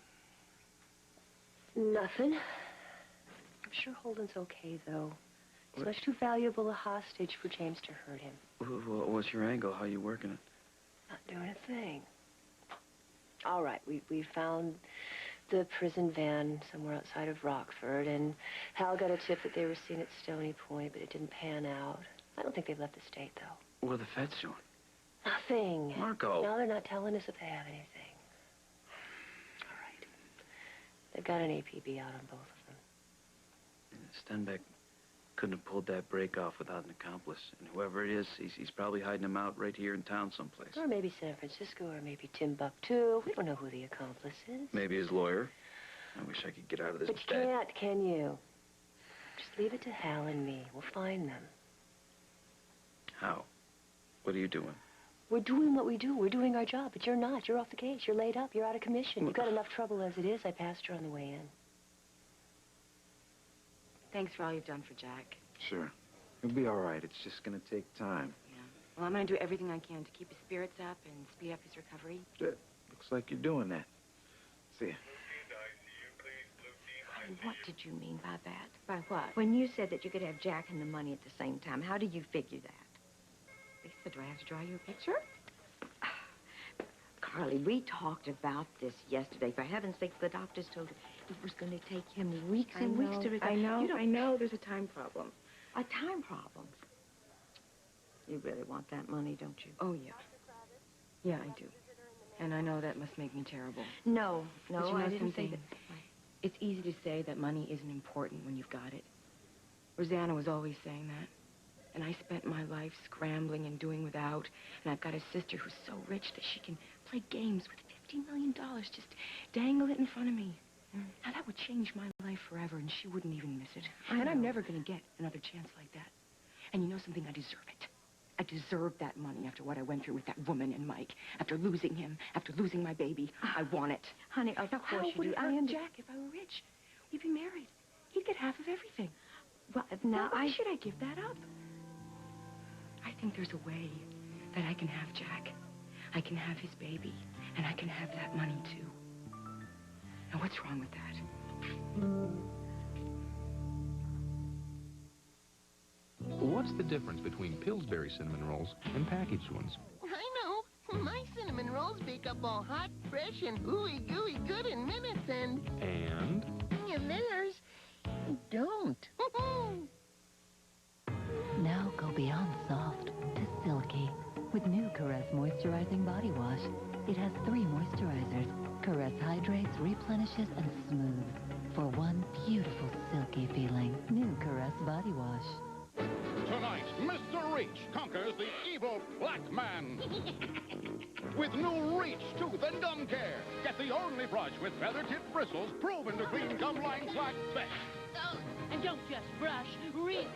[SPEAKER 8] Nothing. I'm sure Holden's okay, though. He's much too valuable a hostage for James to hurt him.
[SPEAKER 19] What's your angle? How you working it?
[SPEAKER 8] Not doing a thing. All right, we found the prison van somewhere outside of Rockford, and Hal got a tip that they were seen at Stony Point, but it didn't pan out. I don't think they've left the state, though.
[SPEAKER 19] What are the feds doing?
[SPEAKER 8] Nothing.
[SPEAKER 19] Marco.
[SPEAKER 8] No, they're not telling us if they have anything. All right. They've got an APB out on both of them.
[SPEAKER 19] Stenbeck couldn't have pulled that break off without an accomplice. And whoever it is, he's probably hiding him out right here in town someplace.
[SPEAKER 8] Or maybe San Francisco, or maybe Timbuktu. We don't know who the accomplice is.
[SPEAKER 19] Maybe his lawyer. I wish I could get out of this
[SPEAKER 8] But you can't, can you? Just leave it to Hal and me. We'll find them.
[SPEAKER 19] How? What are you doing?
[SPEAKER 8] We're doing what we do. We're doing our job, but you're not. You're off the case. You're laid up. You're out of commission. You've got enough trouble as it is. I passed her on the way in.
[SPEAKER 2] Thanks for all you've done for Jack.
[SPEAKER 3] Sure. You'll be all right. It's just going to take time.
[SPEAKER 2] Yeah. Well, I'm going to do everything I can to keep his spirits up and speed up his recovery.
[SPEAKER 3] Good. Looks like you're doing that. See ya.
[SPEAKER 2] What did you mean by that?
[SPEAKER 6] By what? When you said that you could have Jack and the money at the same time, how do you figure that?
[SPEAKER 2] Lisa, do I have to draw you a picture?
[SPEAKER 6] Carly, we talked about this yesterday. For heaven's sake, the doctors told him it was going to take him weeks and weeks to recover.
[SPEAKER 2] I know there's a time problem.
[SPEAKER 6] A time problem? You really want that money, don't you?
[SPEAKER 2] Oh, yeah. Yeah, I do. And I know that must make me terrible.
[SPEAKER 6] No,
[SPEAKER 2] But you know
[SPEAKER 6] I didn't say
[SPEAKER 2] something?
[SPEAKER 6] that.
[SPEAKER 2] It's easy to say that money isn't important when you've got it. Rosanna was always saying that. And I spent my life scrambling and doing without. And I've got a sister who's so rich that she can play games with $50 million. Just dangle it in front of me. Now, that would change my life forever, and she wouldn't even miss it. And I'm never going to get another chance like that. And you know something? I deserve it. I deserve that money after what I went through with that woman and Mike. After losing him, after losing my baby. I want it.
[SPEAKER 6] Honey, of course you do.
[SPEAKER 2] How would Jack if I were rich? We'd be married. He'd get half of everything.
[SPEAKER 6] Well, now
[SPEAKER 2] why should I give that up? I think there's a way that I can have Jack. I can have his baby. And I can have that money, too. Now, what's wrong with that?
[SPEAKER 14] What's the difference between Pillsbury cinnamon rolls and packaged ones?
[SPEAKER 11] I know. My cinnamon rolls bake up all hot, fresh, and ooey gooey good in minutes, and theirs don't.
[SPEAKER 12] Now go beyond soft to silky with new Caress Moisturizing Body Wash. It has 3 moisturizers. Caress hydrates, replenishes, and smooths for one beautiful silky feeling. New Caress Body Wash.
[SPEAKER 16] Tonight, Mr. Reach conquers the evil black man. With new Reach Tooth and Gum Care. Get the only brush with feather-tipped bristles proven to clean gum lines like best.
[SPEAKER 7] Oh, and don't just brush, reach.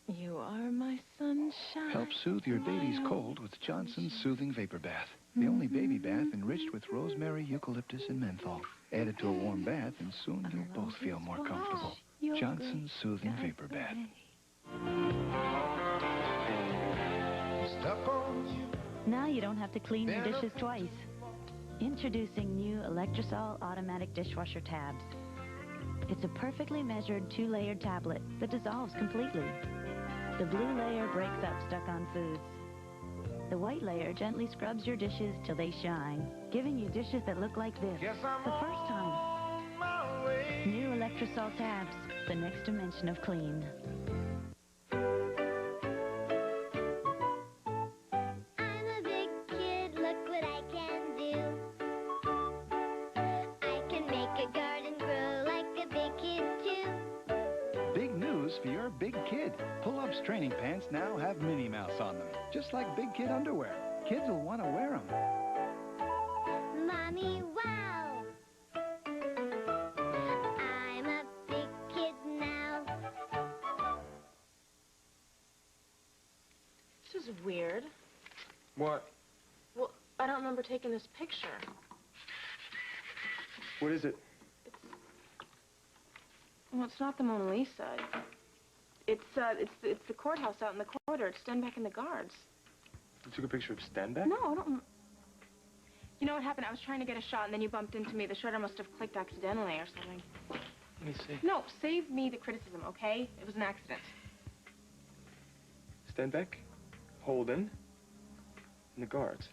[SPEAKER 2] You are my sunshine.
[SPEAKER 17] Help soothe your baby's cold with Johnson's Soothing Vapor Bath. The only baby bath enriched with rosemary, eucalyptus, and menthol. Add it to a warm bath, and soon you'll both feel more comfortable. Johnson's Soothing Vapor Bath.
[SPEAKER 9] Now you don't have to clean your dishes twice. Introducing new Electrosol automatic dishwasher tabs. It's a perfectly measured 2-layered tablet that dissolves completely. The blue layer breaks up stuck-on foods. The white layer gently scrubs your dishes till they shine, giving you dishes that look like this the first time. New Electrosol tabs, the next dimension of clean.
[SPEAKER 17] For your big kid. Pull-ups training pants now have Minnie Mouse on them, just like big kid underwear. Kids will want to wear them.
[SPEAKER 13] Mommy, wow! I'm a big kid now.
[SPEAKER 5] This is weird.
[SPEAKER 3] What?
[SPEAKER 5] Well, I don't remember taking this picture.
[SPEAKER 3] What is it?
[SPEAKER 5] Well, it's not the Mona Lisa. It's the courthouse out in the corridor. It's Stenbeck and the guards.
[SPEAKER 3] You took a picture of Stenbeck?
[SPEAKER 5] No, I don't. You know what happened? I was trying to get a shot, and then you bumped into me. The shutter must have clicked accidentally or something.
[SPEAKER 3] Let me see.
[SPEAKER 5] No, save me the criticism, okay? It was an accident.
[SPEAKER 3] Stenbeck, Holden, and the guards.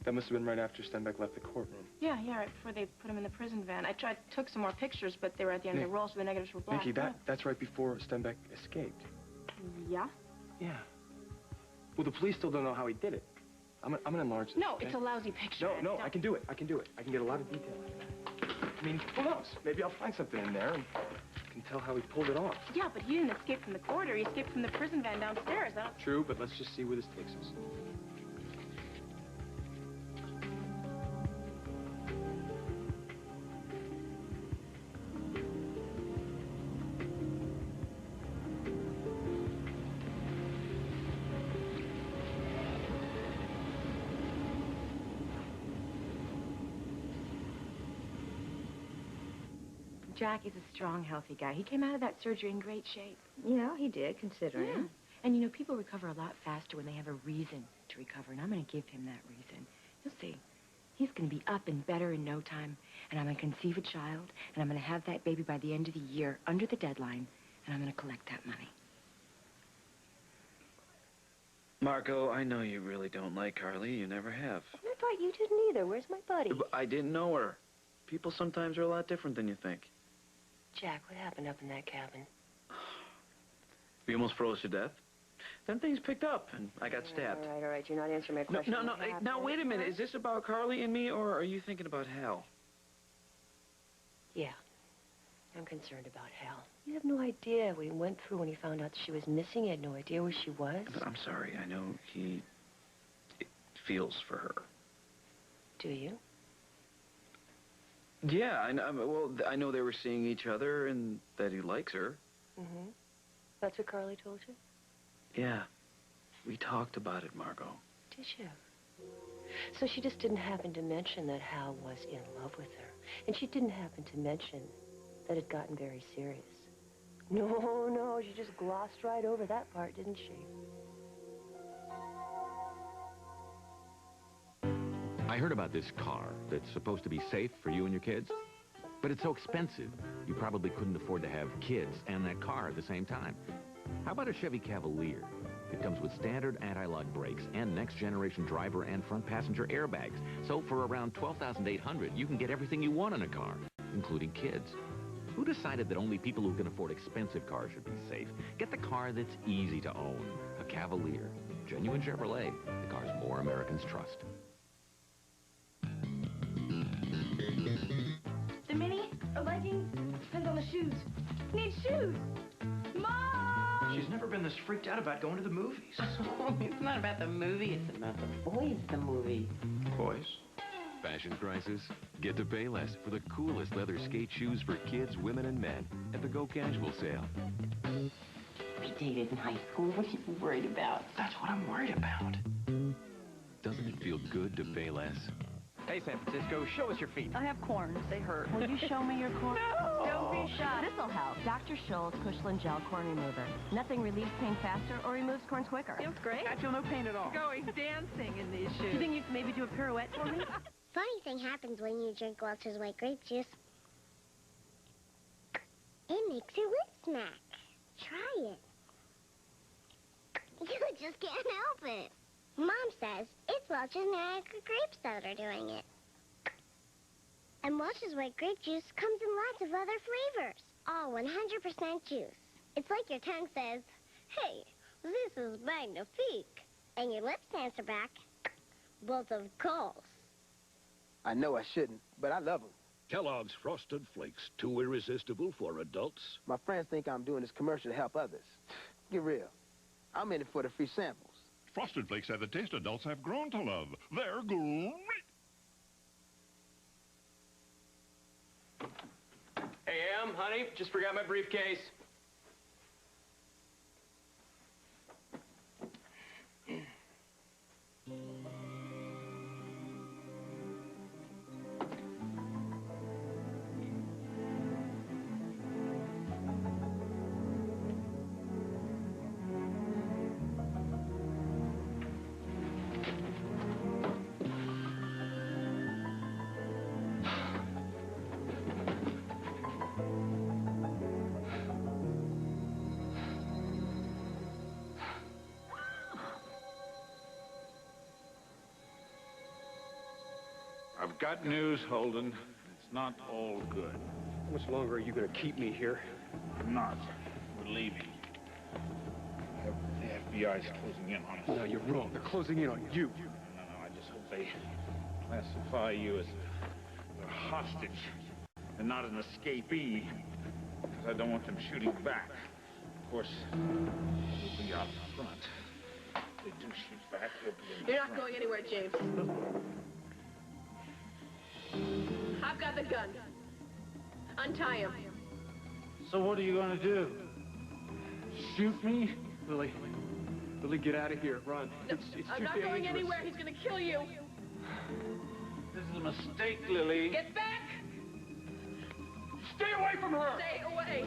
[SPEAKER 3] That must have been right after Stenbeck left the courtroom.
[SPEAKER 5] Yeah, right before they put him in the prison van. I took some more pictures, but they were at the end of the roll, so the negatives were black.
[SPEAKER 3] Nikki, that's right before Stenbeck escaped.
[SPEAKER 5] Yeah?
[SPEAKER 3] Yeah. Well, the police still don't know how he did it. I'm gonna enlarge this.
[SPEAKER 5] No,
[SPEAKER 3] okay?
[SPEAKER 5] it's a lousy picture.
[SPEAKER 3] No, I can do it. I can get a lot of detail. I mean, who knows? Maybe I'll find something in there and can tell how he pulled it off.
[SPEAKER 5] Yeah, but he didn't escape from the corridor. He escaped from the prison van downstairs.
[SPEAKER 3] True, but let's just see where this takes us.
[SPEAKER 2] Jack is a strong, healthy guy. He came out of that surgery in great shape.
[SPEAKER 6] Yeah, he did, considering.
[SPEAKER 2] Yeah. And, you know, people recover a lot faster when they have a reason to recover, and I'm going to give him that reason. You'll see. He's going to be up and better in no time, and I'm going to conceive a child, and I'm going to have that baby by the end of the year, under the deadline, and I'm going to collect that money.
[SPEAKER 3] Marco, I know you really don't like Carly. You never have.
[SPEAKER 8] I thought you didn't either. Where's my buddy?
[SPEAKER 3] But I didn't know her. People sometimes are a lot different than you think.
[SPEAKER 8] Jack, what happened up in that cabin?
[SPEAKER 3] We almost froze to death. Then things picked up, and I got stabbed.
[SPEAKER 8] All right. You're not answering my question.
[SPEAKER 3] No. Now, wait a minute. Is this about Carly and me, or are you thinking about Hal?
[SPEAKER 8] Yeah. I'm concerned about Hal. You have no idea what he went through when he found out she was missing. He had no idea where she was.
[SPEAKER 3] But I'm sorry. I know he feels for her.
[SPEAKER 8] Do you?
[SPEAKER 3] Yeah, I know they were seeing each other and that he likes her.
[SPEAKER 8] Mm-hmm. That's what Carly told you?
[SPEAKER 3] Yeah. We talked about it, Margot.
[SPEAKER 8] Did you? So she just didn't happen to mention that Hal was in love with her. And she didn't happen to mention that it had gotten very serious. No, she just glossed right over that part, didn't she?
[SPEAKER 28] I heard about this car that's supposed to be safe for you and your kids, but it's so expensive, you probably couldn't afford to have kids and that car at the same time. How about a Chevy Cavalier? It comes with standard anti-lock brakes and next-generation driver and front passenger airbags. So for around $12,800, you can get everything you want in a car, including kids. Who decided that only people who can afford expensive cars should be safe? Get the car that's easy to own, a Cavalier. Genuine Chevrolet, the cars more Americans trust.
[SPEAKER 7] The mini, a leggings, depends on the shoes. Need shoes. Mom!
[SPEAKER 1] She's never been this freaked out about going to the movies.
[SPEAKER 10] It's not about the movie, it's about the boys, the movie.
[SPEAKER 1] Boys?
[SPEAKER 29] Fashion crisis? Get to Payless for the coolest leather skate shoes for kids, women, and men at the Go Casual sale.
[SPEAKER 10] We dated in high school. What are you worried about?
[SPEAKER 1] That's what I'm worried about.
[SPEAKER 29] Doesn't it feel good to pay less?
[SPEAKER 14] Hey, San Francisco, show us your feet.
[SPEAKER 15] I have corns. They hurt.
[SPEAKER 18] Will you show me your corn?
[SPEAKER 14] No!
[SPEAKER 18] Don't be shy. This'll help. Dr. Scholl's Cushland Gel Corn Remover. Nothing relieves pain faster or removes corns quicker.
[SPEAKER 15] Feels great. I feel no pain at all. Going dancing in these shoes.
[SPEAKER 18] Do you think you can maybe do a pirouette for me?
[SPEAKER 13] Funny thing happens when you drink Welch's white grape juice. It makes your lips smack. Try it. You just can't help it. Mom says it's Welch's Niagara grapes that are doing it. And Welch's white grape juice comes in lots of other flavors. All 100% juice. It's like your tongue says, hey, this is magnifique. And your lips answer back, both of course.
[SPEAKER 20] I know I shouldn't, but I love them.
[SPEAKER 21] Kellogg's Frosted Flakes, too irresistible for adults.
[SPEAKER 20] My friends think I'm doing this commercial to help others. Get real. I'm in it for the free samples.
[SPEAKER 16] Frosted Flakes have the taste adults have grown to love. They're great.
[SPEAKER 1] Hey, Em, honey, just forgot my briefcase.
[SPEAKER 4] I've got news, Holden. It's not all good.
[SPEAKER 19] How much longer are you going to keep me here?
[SPEAKER 4] I'm not. We're leaving. The FBI's closing in on us.
[SPEAKER 19] No, you're wrong. They're closing in on you.
[SPEAKER 4] No, I just hope they classify you as a hostage and not an escapee, because I don't want them shooting back. Of course, we'll be out front. If they do shoot back, they'll be in the
[SPEAKER 5] You're not
[SPEAKER 4] front.
[SPEAKER 5] going anywhere, James. I've got the gun. Untie him.
[SPEAKER 19] So what are you going to do? Shoot me? Lily, get out of here. Run.
[SPEAKER 5] No,
[SPEAKER 19] It's
[SPEAKER 5] I'm
[SPEAKER 19] too
[SPEAKER 5] not
[SPEAKER 19] dangerous.
[SPEAKER 5] going anywhere. He's going to kill you.
[SPEAKER 4] This is a mistake, Lily.
[SPEAKER 5] Get back!
[SPEAKER 19] Stay away from her!
[SPEAKER 5] Stay away.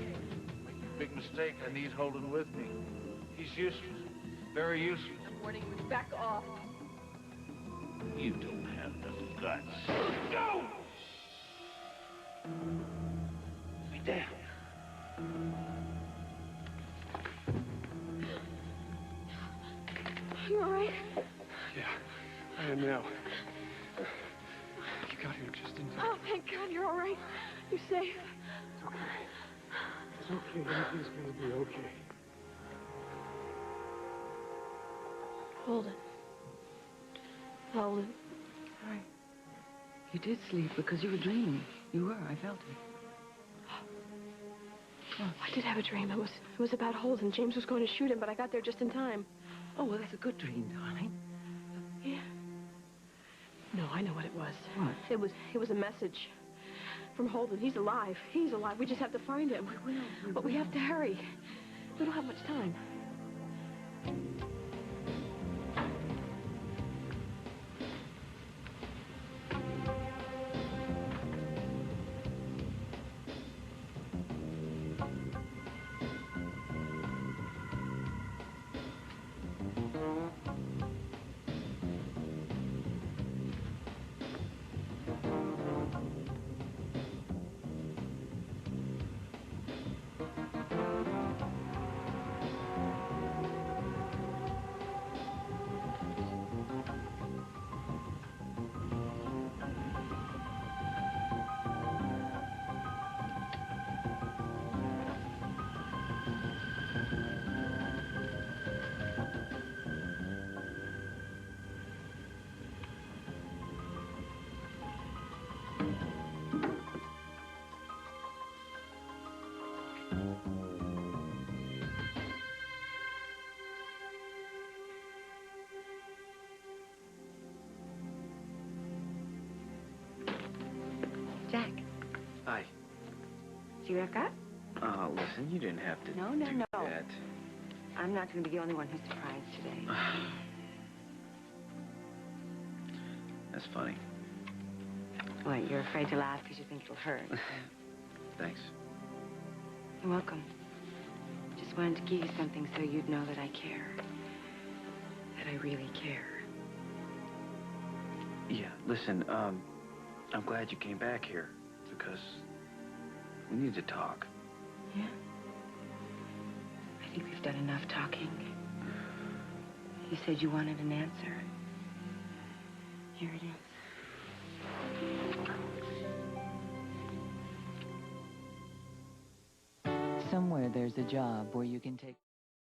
[SPEAKER 4] Big mistake. I need Holden with me. He's useful. Very useful.
[SPEAKER 5] I'm warning you. Back off.
[SPEAKER 4] You don't have the guts. Go! Be damned.
[SPEAKER 5] You all right?
[SPEAKER 19] Yeah, I am now. You got here just in time.
[SPEAKER 5] Oh, thank God you're all right. You're safe.
[SPEAKER 19] It's okay. It's okay. Everything's going to be okay.
[SPEAKER 5] Holden. Holden.
[SPEAKER 10] Sorry. You did sleep because you were dreaming. You were. I felt it.
[SPEAKER 5] I did have a dream. It was about Holden. James was going to shoot him, but I got there just in time.
[SPEAKER 10] Oh, well, that's a good dream, darling.
[SPEAKER 5] Yeah. No, I know what it was.
[SPEAKER 10] What?
[SPEAKER 5] It was a message from Holden. He's alive. He's alive. We just have to find him.
[SPEAKER 10] We will.
[SPEAKER 5] But we have to hurry. We don't have much time.
[SPEAKER 2] Jack,
[SPEAKER 3] Hi.
[SPEAKER 2] see what I've got?
[SPEAKER 3] Oh, listen, you didn't have to
[SPEAKER 2] No.
[SPEAKER 3] do that.
[SPEAKER 2] I'm not going to be the only one who's surprised today.
[SPEAKER 3] That's funny.
[SPEAKER 2] What, you're afraid to laugh because you think it'll hurt?
[SPEAKER 3] Thanks.
[SPEAKER 2] You're welcome. Just wanted to give you something so you'd know that I care. That I really care.
[SPEAKER 3] Yeah, listen, I'm glad you came back here, because we need to talk.
[SPEAKER 2] Yeah? I think we've done enough talking. You said you wanted an answer. Here it is.
[SPEAKER 10] Somewhere there's a job where you can take...